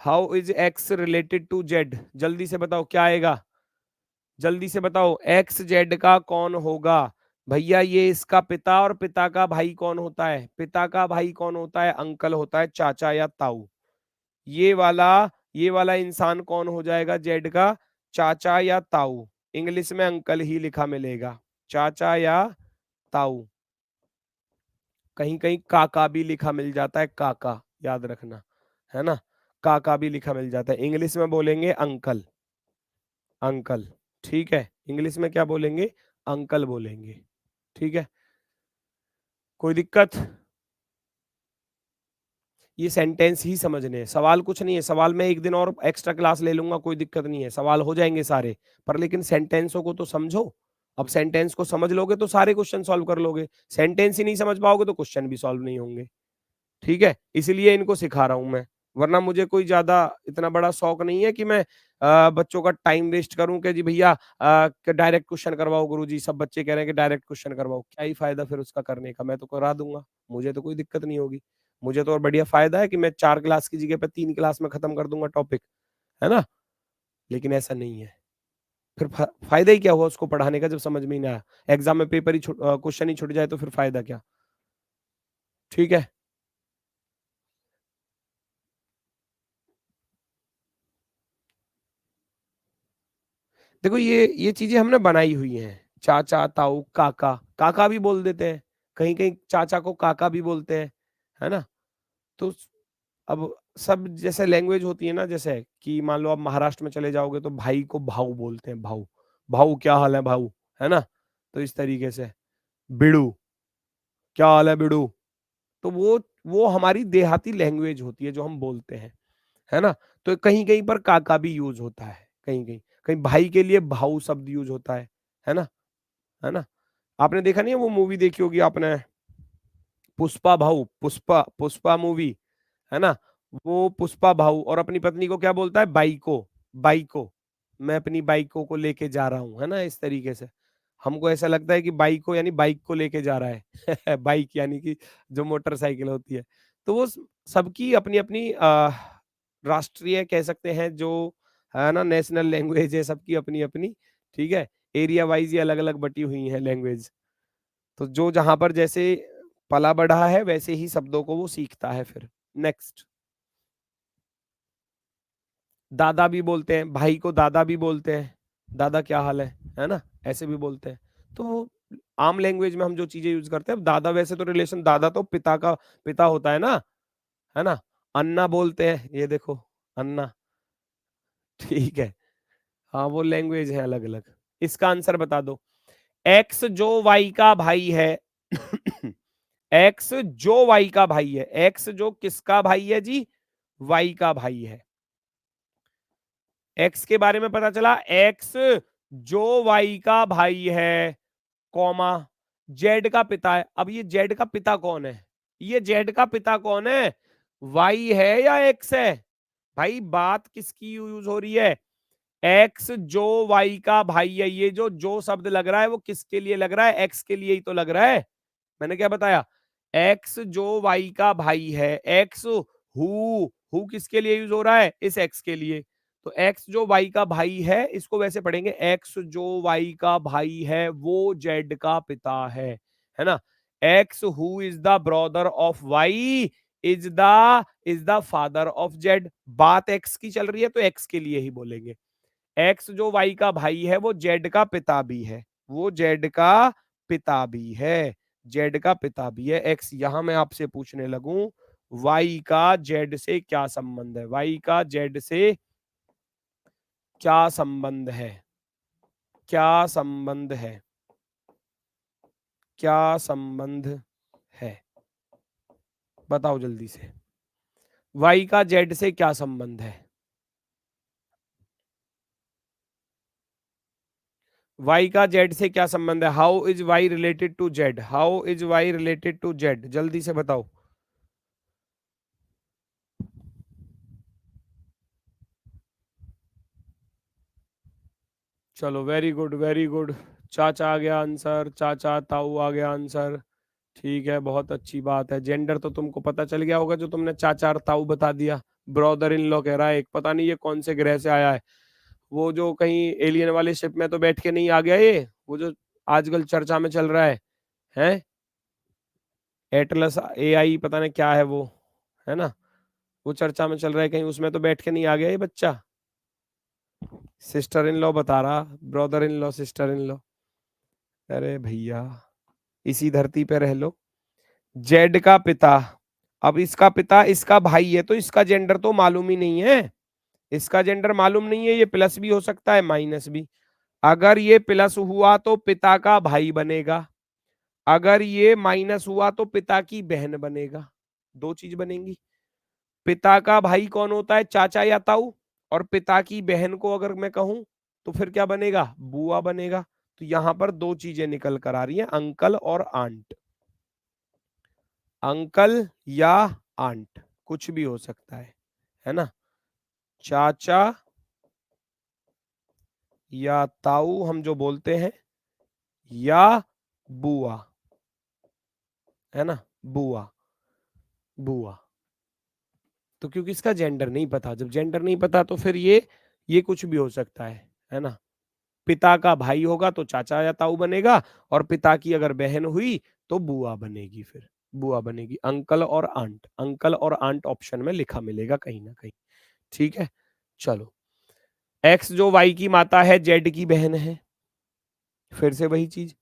How is X related to Z? जल्दी से बताओ क्या आएगा, जल्दी से बताओ, एक्स जेड का कौन होगा? भैया ये इसका पिता, और पिता का भाई कौन होता है? पिता का भाई कौन होता है? अंकल होता है, चाचा या ताऊ। ये वाला, ये वाला इंसान कौन हो जाएगा जेड का? चाचा या ताऊ। इंग्लिश में अंकल ही लिखा मिलेगा, चाचा या ताऊ। कहीं कहीं काका भी लिखा मिल जाता है, काका, याद रखना, है ना? काका भी लिखा मिल जाता है, इंग्लिश में बोलेंगे अंकल, अंकल। ठीक है, इंग्लिश में क्या बोलेंगे? अंकल बोलेंगे। ठीक है, कोई दिक्कत? ये सेंटेंस ही समझने हैं, सवाल कुछ नहीं है, सवाल में एक दिन और एक्स्ट्रा क्लास ले लूंगा, कोई दिक्कत नहीं है, सवाल हो जाएंगे सारे। पर लेकिन सेंटेंसों को तो समझो। अब सेंटेंस को समझ लोगे तो सारे क्वेश्चन सॉल्व कर लोगे, सेंटेंस ही नहीं समझ पाओगे तो क्वेश्चन भी सॉल्व नहीं होंगे। ठीक है, इसलिए इनको सिखा रहा हूं मैं, वरना मुझे कोई ज्यादा इतना बड़ा शौक नहीं है कि मैं बच्चों का टाइम वेस्ट करूं कि जी भैया डायरेक्ट क्वेश्चन करवाओ गुरुजी, सब बच्चे कह रहे हैं कि डायरेक्ट क्वेश्चन करवाओ, क्या ही फायदा फिर उसका करने का, मैं तो करा दूंगा, मुझे तो कोई दिक्कत नहीं होगी। मुझे तो और बढ़िया फायदा है कि मैं 4 क्लास की जगह पे 3 क्लास में खत्म कर दूंगा टॉपिक, है ना? लेकिन ऐसा नहीं है, फिर फायदा ही क्या हुआ उसको पढ़ाने का जब समझ में ही ना आया, एग्जाम में पेपर ही क्वेश्चन ही छूट जाए तो फिर फायदा क्या? ठीक है, देखो ये चीजें हमने बनाई हुई हैं, चाचा ताऊ काका, काका भी बोल देते हैं, कहीं कहीं चाचा को काका भी बोलते हैं, है ना? तो अब सब जैसे लैंग्वेज होती है ना, जैसे कि मान लो आप महाराष्ट्र में चले जाओगे तो भाई को भाऊ बोलते हैं, भाऊ। भाऊ क्या हाल है भाऊ, है ना। तो इस तरीके से बिड़ू, क्या हाल है बिड़ू। तो वो हमारी देहाती लैंग्वेज होती है जो हम बोलते हैं, है ना। तो कहीं कहीं पर काका भी यूज होता है, कहीं कहीं कहीं भाई के लिए भाऊ शब्द यूज होता है ना, है ना। आपने देखा नहीं है वो मूवी देखी होगी आपने, पुष्पा भाऊ, पुष्पा पुष्पा मूवी, है ना। वो पुष्पा भाऊ और अपनी पत्नी को क्या बोलता है, बाइको, बाइको, मैं अपनी बाइको को लेके जा रहा हूँ, है ना। इस तरीके से हमको ऐसा लगता है कि बाइको यानी बाइक को लेके जा रहा है बाइक यानी कि जो मोटरसाइकिल होती है। तो वो सबकी अपनी अपनी राष्ट्रीय कह सकते हैं जो, है ना, नेशनल लैंग्वेज है सबकी अपनी अपनी, ठीक है। एरिया वाइज ये अलग अलग बटी हुई है लैंग्वेज। तो जो जहां पर जैसे पला बढ़ा है वैसे ही शब्दों को वो सीखता है फिर। नेक्स्ट, दादा भी बोलते हैं, भाई को दादा भी बोलते हैं, दादा क्या हाल है ना, ऐसे भी बोलते हैं। तो आम लैंग्वेज में हम जो चीजें यूज करते हैं, दादा वैसे तो रिलेशन, दादा तो पिता का पिता होता है ना। अन्ना बोलते हैं, ये देखो अन्ना, ठीक है। हाँ वो लैंग्वेज है अलग अलग। इसका आंसर बता दो, एक्स जो वाई का भाई है एक्स जो वाई का भाई है, एक्स जो किसका भाई है जी, वाई का भाई है। एक्स के बारे में पता चला, एक्स जो वाई का भाई है, कॉमा जेड का पिता है। अब ये जेड का पिता कौन है, ये जेड का पिता कौन है, वाई है या एक्स है। भाई बात किसकी यूज हो रही है, एक्स जो वाई का भाई है। ये जो शब्द लग रहा है वो किसके लिए लग रहा है, एक्स के लिए ही तो लग रहा है। मैंने क्या बताया, एक्स जो वाई का भाई है, एक्स हु किसके लिए यूज हो रहा है, इस एक्स के लिए। तो एक्स जो वाई का भाई है, इसको वैसे पढ़ेंगे, एक्स जो वाई का भाई है वो जेड का पिता है ना। X who is the brother of Y is the father of Z. बात एक्स की चल रही है तो एक्स के लिए ही बोलेंगे। एक्स जो वाई का भाई है वो जेड का पिता भी है, वो जेड का पिता भी है, जेड का पिता भी है एक्स। यहां मैं आपसे पूछने लगूं, वाई का जेड से क्या संबंध है, वाई का जेड से क्या संबंध है, क्या संबंध है, क्या संबंध है, बताओ जल्दी से। वाई का जेड से क्या संबंध है, वाई का जेड से क्या संबंध है, how is Y related to Z, how is Y related to Z, जल्दी से बताओ। चलो वेरी गुड वेरी गुड, चाचा आ गया आंसर, चाचा ताऊ आ गया आंसर, ठीक है बहुत अच्छी बात है। जेंडर तो तुमको पता चल गया होगा जो तुमने चाचा और ताऊ बता दिया। ब्रदर इन लॉ कह रहा है, एक पता नहीं ये कौन से ग्रह से आया है, वो जो कहीं एलियन वाले शिप में तो बैठ के नहीं आ गया ये, वो जो आजकल चर्चा में चल रहा है एटलस एआई पता नहीं क्या है वो, है ना। वो चर्चा में चल रहा है कहीं, उसमें तो बैठ के नहीं आ गया ये बच्चा। सिस्टर इन लॉ बता रहा, brother in law sister in law, अरे भैया इसी धरती पे रह लो। जेड का पिता, अब इसका पिता इसका भाई है तो इसका जेंडर तो मालूम ही नहीं है, इसका जेंडर मालूम नहीं है, ये प्लस भी हो सकता है माइनस भी। अगर ये प्लस हुआ तो पिता का भाई बनेगा, अगर ये माइनस हुआ तो पिता की बहन बनेगा, दो चीज बनेंगी। पिता का भाई कौन होता है, चाचा या ताऊ, और पिता की बहन को अगर मैं कहूं तो फिर क्या बनेगा, बुआ बनेगा। तो यहां पर दो चीजें निकल कर आ रही हैं, अंकल और आंट, अंकल या आंट कुछ भी हो सकता है ना। चाचा या ताऊ हम जो बोलते हैं, या बुआ, है ना, बुआ, बुआ। तो क्योंकि इसका जेंडर नहीं पता, जब जेंडर नहीं पता तो फिर ये कुछ भी हो सकता है ना। पिता का भाई होगा तो चाचा या ताऊ बनेगा, और पिता की अगर बहन हुई तो बुआ बनेगी, फिर बुआ बनेगी। अंकल और आंट, अंकल और आंट ऑप्शन में लिखा मिलेगा कहीं ना कहीं, ठीक है। चलो, एक्स जो वाई की माता है जेड की बहन है, फिर से वही चीज,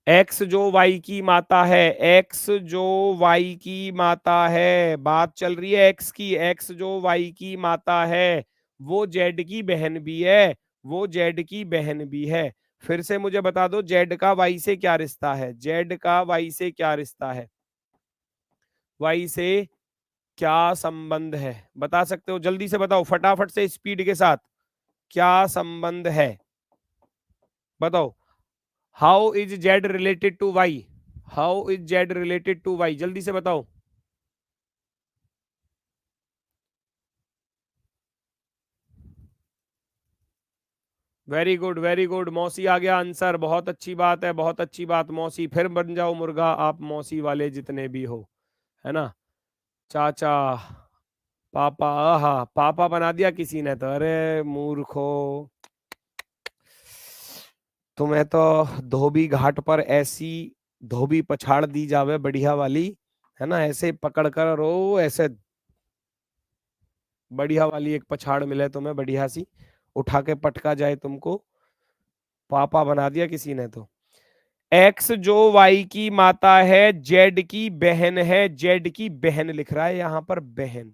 एक्स जो वाई की माता है, एक्स जो वाई की माता है, बात चल रही है एक्स की, एक्स जो वाई की माता है वो जेड की बहन भी है, वो जेड की बहन भी है। फिर से मुझे बता दो जेड का वाई से क्या रिश्ता है, जेड का वाई से क्या रिश्ता है, वाई से क्या संबंध है, बता सकते हो, जल्दी से बताओ फटाफट से स्पीड के साथ, क्या संबंध है बताओ। How is Z related to Y, how is Z related to Y, जल्दी से बताओ। वेरी गुड मौसी आ गया आंसर, बहुत अच्छी बात है, बहुत अच्छी बात मौसी, फिर बन जाओ मुर्गा आप मौसी वाले जितने भी हो, है ना। चाचा, पापा, आहा पापा बना दिया किसी ने तो, अरे मूर्खो, तुम्हें तो धोबी घाट पर ऐसी धोबी पछाड़ दी जावे बढ़िया वाली, है ना, ऐसे पकड़ कर रो, ऐसे बढ़िया वाली एक पछाड़ मिले तुम्हें बढ़िया सी, उठा के पटका जाए तुमको, पापा बना दिया किसी ने तो। एक्स जो वाई की माता है, जेड की बहन है, जेड की बहन लिख रहा है यहां पर, बहन,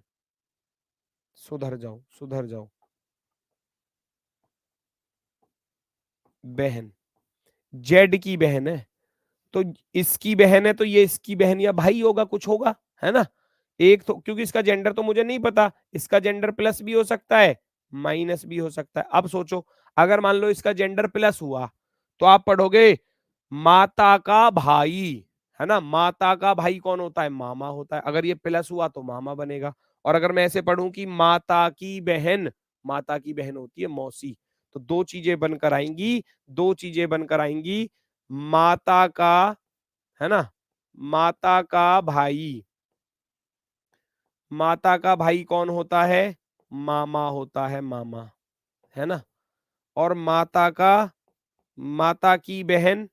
सुधर जाओ सुधर जाओ, बहन, जेड की बहन है, तो इसकी बहन है तो ये इसकी बहन या भाई होगा, कुछ होगा, है ना। एक तो क्योंकि इसका जेंडर तो मुझे नहीं पता, इसका जेंडर प्लस भी हो सकता है माइनस भी हो सकता है। अब सोचो अगर मान लो इसका जेंडर प्लस हुआ तो आप पढ़ोगे माता का भाई, है ना, माता का भाई कौन होता है, मामा होता है, अगर ये प्लस हुआ तो मामा बनेगा। और अगर मैं ऐसे पढ़ूं कि माता की बहन, माता की बहन होती है मौसी, तो दो चीजें बनकर आएंगी, दो चीजें बनकर आएंगी, माता का, है ना, माता का भाई, माता का भाई कौन होता है, मामा होता है, मामा, है ना। और माता का, माता की बहन,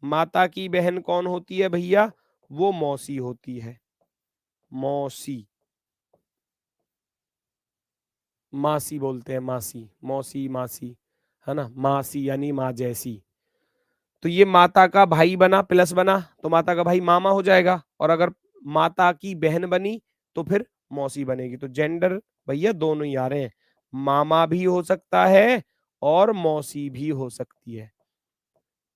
माता की बहन कौन होती है भैया, वो मौसी होती है, मौसी, मासी बोलते हैं, मासी, मौसी मासी, है ना, मासी यानी माँ जैसी। तो ये माता का भाई बना, प्लस बना, तो माता का भाई मामा हो जाएगा, और अगर माता की बहन बनी तो फिर मौसी बनेगी। तो जेंडर भैया दोनों ही आ रहे हैं, मामा भी हो सकता है और मौसी भी हो सकती है।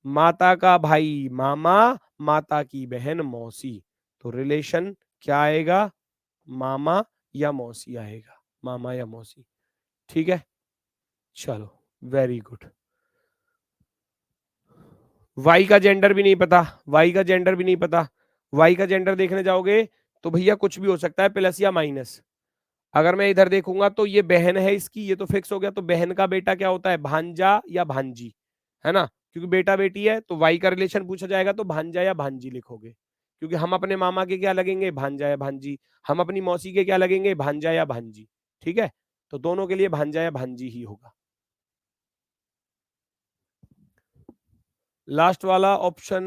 माता का भाई मामा, माता की बहन मौसी, तो रिलेशन क्या आएगा, मामा या मौसी आएगा, मामा या मौसी, ठीक है। चलो वेरी गुड। वाई का जेंडर भी नहीं पता, वाई का जेंडर भी नहीं पता, वाई का जेंडर देखने जाओगे तो भैया कुछ भी हो सकता है, प्लस या माइनस। अगर मैं इधर देखूंगा तो ये बहन है इसकी, ये तो फिक्स हो गया, तो बहन का बेटा क्या होता है, भांजा या भांजी, है ना, क्योंकि बेटा बेटी है तो वाई का रिलेशन पूछा जाएगा तो भांजा या भांजी लिखोगे, क्योंकि हम अपने मामा के क्या लगेंगे, भांजा या भांजी, हम अपनी मौसी के क्या लगेंगे, भांजा या भांजी, ठीक है, तो दोनों के लिए भांजा या भांजी ही होगा। लास्ट वाला ऑप्शन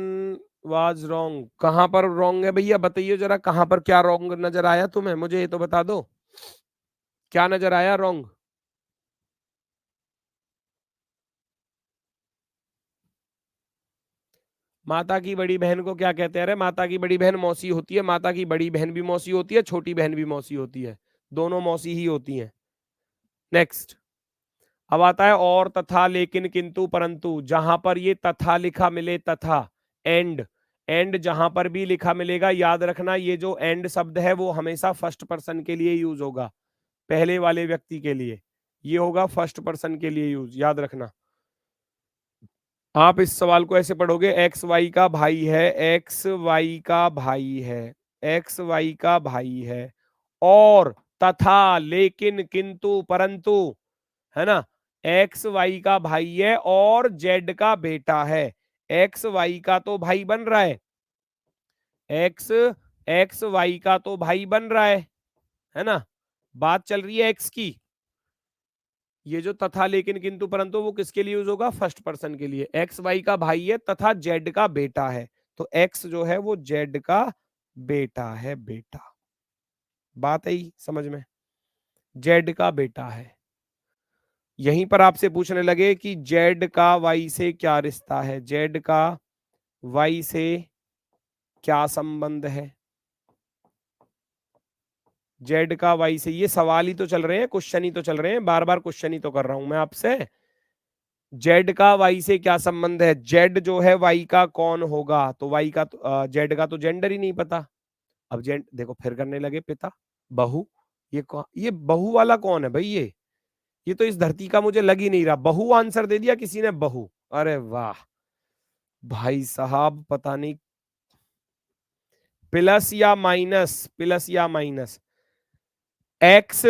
वाज रॉन्ग, कहां पर रॉन्ग है भैया बताइए जरा, कहां पर क्या रॉन्ग नजर आया तुम्हें, मुझे ये तो बता दो, क्या नजर आया रॉन्ग। माता की बड़ी बहन को क्या कहते हैं, अरे माता की बड़ी बहन मौसी होती है, माता की बड़ी बहन भी मौसी होती है, छोटी बहन भी मौसी होती है, दोनों मौसी ही होती हैं। नेक्स्ट, अब आता है और, तथा, लेकिन, किंतु, परंतु, जहां पर ये तथा लिखा मिले, तथा, एंड, एंड जहां पर भी लिखा मिलेगा, याद रखना ये जो एंड शब्द है वो हमेशा फर्स्ट पर्सन के लिए यूज होगा, पहले वाले व्यक्ति के लिए, ये होगा फर्स्ट पर्सन के लिए यूज, याद रखना। आप इस सवाल को ऐसे पढ़ोगे, एक्स वाई का भाई है, एक्स वाई का भाई है, एक्स वाई का भाई है, और, तथा, लेकिन, किंतु, परंतु, है ना, एक्स वाई का भाई है और जेड का बेटा है, एक्स वाई का तो भाई बन रहा है, एक्स, एक्स वाई का तो भाई बन रहा है ना, बात चल रही है एक्स की, ये जो तथा, लेकिन, किंतु, परंतु वो किसके लिए यूज होगा, फर्स्ट पर्सन के लिए, एक्स वाई का भाई है तथा जेड का बेटा है, तो एक्स जो है वो जेड का बेटा है, बेटा, बात आई समझ में, जेड का बेटा है। यहीं पर आपसे पूछने लगे कि जेड का वाई से क्या रिश्ता है, जेड का वाई से क्या संबंध है, जेड का वाई से, ये सवाल ही तो चल रहे हैं, क्वेश्चन ही तो चल रहे हैं, बार बार क्वेश्चन ही तो कर रहा हूं मैं आपसे। जेड का वाई से क्या संबंध है? जेड जो है वाई का कौन होगा? तो वाई का जेड का तो जेंडर ही नहीं पता। अब जेंड देखो फिर करने लगे, पिता बहू, ये बहू वाला कौन है भाई? ये तो इस धरती का मुझे लग ही नहीं रहा। बहू आंसर दे दिया किसी ने, बहू। अरे वाह भाई साहब, पता नहीं प्लस या माइनस, प्लस या माइनस। एक्स,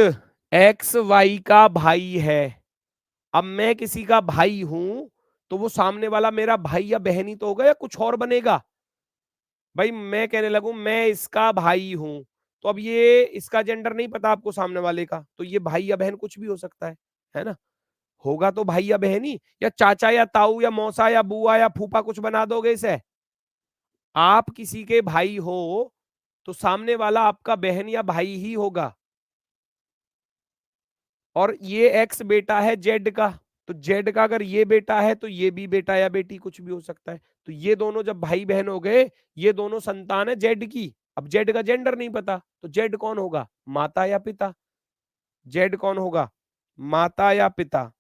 एक्स वाई का भाई है। अब मैं किसी का भाई हूं तो वो सामने वाला मेरा भाई या बहन ही तो होगा, या कुछ और बनेगा? भाई मैं कहने लगूं मैं इसका भाई हूं, तो अब ये इसका जेंडर नहीं पता आपको सामने वाले का, तो ये भाई या बहन कुछ भी हो सकता है ना? होगा तो भाई या बहन ही, या चाचा या ताऊ या मौसा या बुआ या फूफा, कुछ बना दोगे इसे? आप किसी के भाई हो तो सामने वाला आपका बहन या भाई ही होगा। और ये एक्स बेटा है जेड का, तो जेड का अगर ये बेटा है तो ये भी बेटा या बेटी कुछ भी हो सकता है। तो ये दोनों जब भाई बहन हो गए, ये दोनों संतान है जेड की। अब जेड का जेंडर नहीं पता, तो जेड कौन होगा? माता या पिता? जेड कौन होगा? माता या पिता?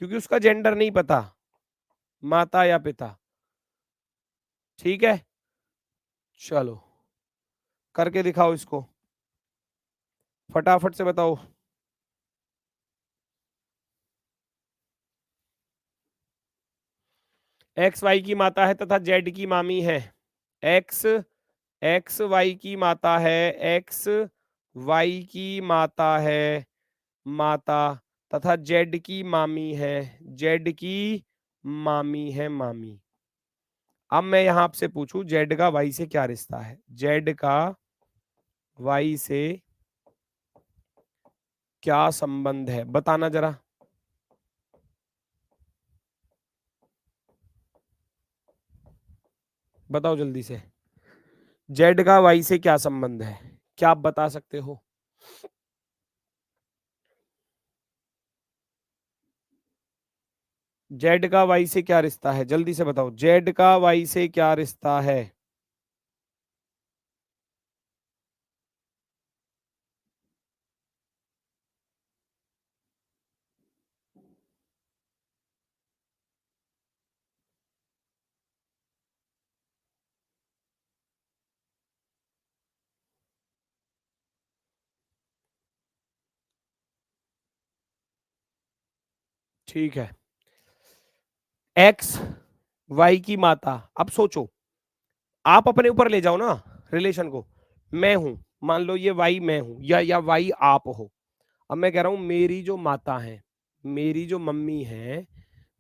क्योंकि उसका जेंडर नहीं पता, माता या पिता। ठीक है, चलो करके दिखाओ इसको, फटाफट से बताओ। एक्स वाई की माता है तथा जेड की मामी है। एक्स, एक्स वाई की माता है, एक्स वाई की माता है, माता, तथा जेड की मामी है, जेड की मामी है, मामी। अब मैं यहां आपसे पूछूं, जेड का वाई से क्या रिश्ता है? जेड का वाई से क्या संबंध है, बताना जरा। बताओ जल्दी से, जेड का वाई से क्या संबंध है? क्या आप बता सकते हो? जेड का वाई से क्या रिश्ता है, जल्दी से बताओ, जेड का वाई से क्या रिश्ता है? ठीक है, एक्स वाई की माता। अब सोचो, आप अपने ऊपर ले जाओ ना रिलेशन को। मैं हूं, मान लो ये वाई मैं हूं, या वाई आप हो। अब मैं कह रहा हूं मेरी जो माता है, मेरी जो मम्मी है,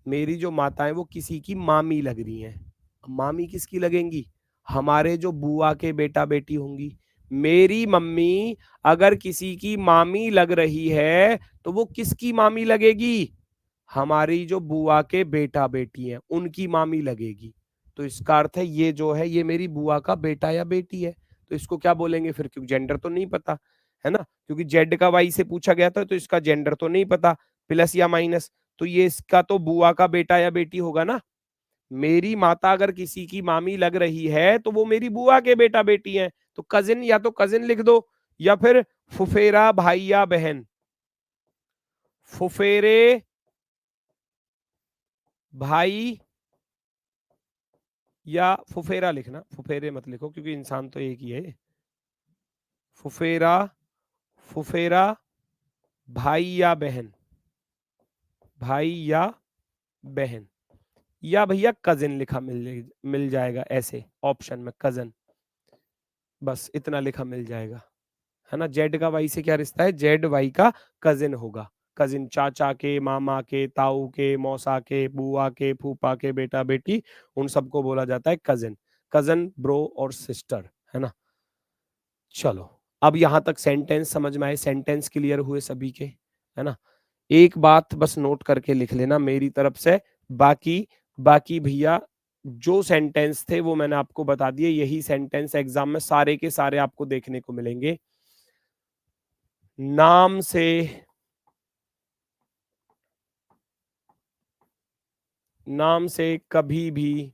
मेरी जो माता है वो किसी की मामी लग रही हैं। मामी किसकी लगेंगी? हमारे जो बुआ के बेटा बेटी होंगी। मेरी मम्मी अगर किसी की मामी लग रही है तो वो किसकी मामी लगेगी? हमारी जो बुआ के बेटा बेटी हैं उनकी मामी लगेगी। तो इसका अर्थ है ये जो है ये मेरी बुआ का बेटा या बेटी है। तो इसको क्या बोलेंगे फिर? क्योंकि जेंडर तो नहीं पता है ना, क्योंकि जेड का वाई से पूछा गया था, तो इसका जेंडर तो नहीं पता, प्लस या माइनस, तो ये इसका तो बुआ का बेटा या बेटी होगा ना। मेरी माता अगर किसी की मामी लग रही है तो वो मेरी बुआ के बेटा बेटी हैं। तो कजिन, या तो कजिन लिख दो, या फिर फुफेरा भाई या बहन। फुफेरे भाई, या फुफेरा लिखना, फुफेरे मत लिखो क्योंकि इंसान तो एक ही है। फुफेरा, फुफेरा भाई या बहन, भाई या बहन, या भैया कजिन लिखा मिल जाएगा ऐसे ऑप्शन में, कजन, बस इतना लिखा मिल जाएगा, है ना। जेड का वाई से क्या रिश्ता है? जेड वाई का कजिन होगा। कजिन चाचा के, मामा के, ताऊ के, मौसा के, बुआ के, फूफा के बेटा बेटी, उन सबको बोला जाता है कजिन। कजन, ब्रो और सिस्टर, है ना। चलो, अब यहां तक सेंटेंस समझ में आए, सेंटेंस क्लियर हुए सभी के, है ना। एक बात बस नोट करके लिख लेना मेरी तरफ से, बाकी बाकी भैया जो सेंटेंस थे वो मैंने आपको बता दिए। यही सेंटेंस एग्जाम में सारे के सारे आपको देखने को मिलेंगे। नाम से, नाम से कभी भी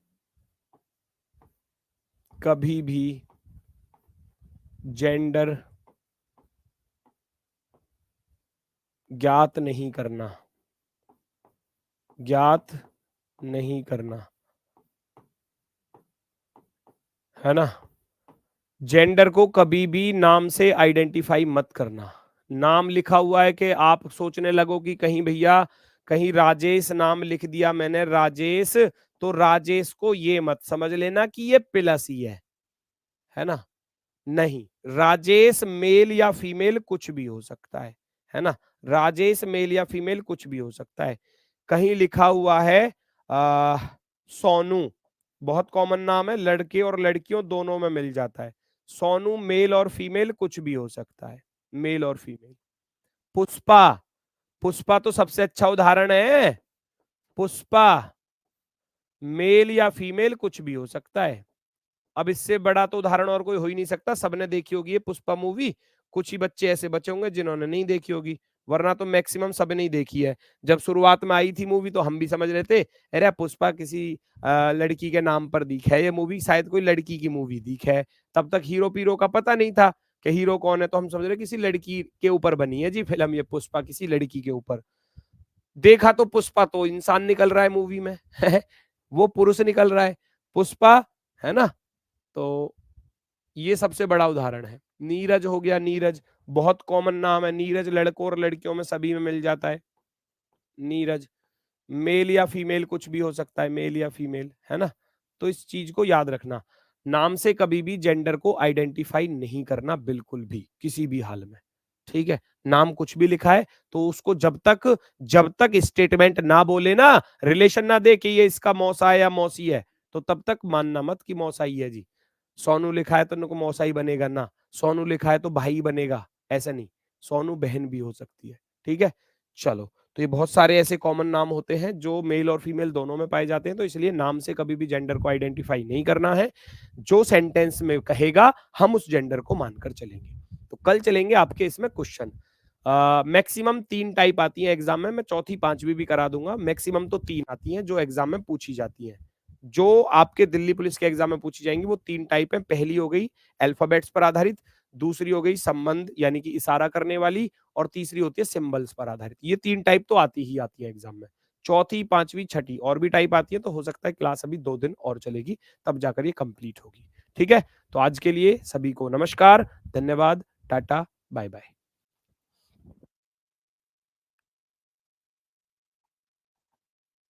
जेंडर ज्ञात नहीं करना, ज्ञात नहीं करना, है ना। जेंडर को कभी भी नाम से आइडेंटिफाई मत करना। नाम लिखा हुआ है कि आप सोचने लगो कि कहीं भैया कहीं राजेश नाम लिख दिया मैंने, राजेश, तो राजेश को ये मत समझ लेना कि ये प्लस ही है ना। नहीं, राजेश मेल या फीमेल कुछ भी हो सकता है ना। राजेश मेल या फीमेल कुछ भी हो सकता है। कहीं लिखा हुआ है सोनू, बहुत कॉमन नाम है, लड़के और लड़कियों दोनों में मिल जाता है। सोनू मेल और फीमेल कुछ भी हो सकता है, मेल और फीमेल। पुष्पा, पुष्पा तो सबसे अच्छा उदाहरण है। पुष्पा मेल या फीमेल कुछ भी हो सकता है। अब इससे बड़ा तो उदाहरण और कोई हो ही नहीं सकता। सबने देखी होगी ये पुष्पा मूवी, कुछ ही बच्चे ऐसे बचे होंगे जिन्होंने नहीं देखी होगी, वरना तो मैक्सिमम सबने ही देखी है। जब शुरुआत में आई थी मूवी तो हम भी समझ रहे थे अरे पुष्पा किसी लड़की के नाम पर दिख है, ये मूवी शायद कोई लड़की की मूवी दिख है। तब तक हीरो पीरो का पता नहीं था कि हीरो कौन है, तो हम समझ रहे किसी लड़की के ऊपर बनी है जी फिल्म, ये पुष्पा किसी लड़की के ऊपर। देखा तो पुष्पा तो इंसान निकल रहा है मूवी में वो पुरुष निकल रहा है पुष्पा, है ना। तो ये सबसे बड़ा उदाहरण है। नीरज हो गया, नीरज बहुत कॉमन नाम है, नीरज लड़कों और लड़कियों में सभी में मिल जाता है। नीरज मेल या फीमेल कुछ भी हो सकता है, मेल या फीमेल, है ना। तो इस चीज को याद रखना, नाम से कभी भी जेंडर को आइडेंटिफाई नहीं करना बिल्कुल भी, किसी भी हाल में। ठीक है, नाम कुछ भी लिखा है तो उसको जब तक स्टेटमेंट ना बोले ना, रिलेशन ना दे कि ये इसका मौसा है या मौसी है, तो तब तक मानना मत कि मौसा ही है जी। सोनू लिखा है तो उनको मौसा ही बनेगा ना, सोनू लिखा है तो भाई बनेगा, ऐसा नहीं, सोनू बहन भी हो सकती है। ठीक है, चलो। तो ये बहुत सारे ऐसे कॉमन नाम होते हैं जो मेल और फीमेल दोनों में पाए जाते हैं, तो इसलिए नाम से कभी भी जेंडर को आइडेंटिफाई नहीं करना है। जो सेंटेंस में कहेगा हम उस जेंडर को मानकर चलेंगे। तो कल चलेंगे आपके इसमें क्वेश्चन। मैक्सिमम 3 टाइप आती है एग्जाम में, मैं चौथी पांचवी भी करा दूंगा। मैक्सिमम तो 3 आती हैं जो एग्जाम में पूछी जाती हैं, जो आपके दिल्ली पुलिस के एग्जाम में पूछी जाएंगी वो 3 टाइप है। पहली हो गई अल्फाबेट्स पर आधारित, दूसरी हो गई संबंध यानी कि इशारा करने वाली, और तीसरी होती है सिंबल्स पर आधारित। ये 3 टाइप तो आती ही आती है एग्जाम में। चौथी पांचवी छठी और भी टाइप आती है, तो हो सकता है क्लास अभी 2 दिन और चलेगी, तब जाकर ये कंप्लीट होगी। ठीक है, तो आज के लिए सभी को नमस्कार, धन्यवाद, टाटा, बाय बाय।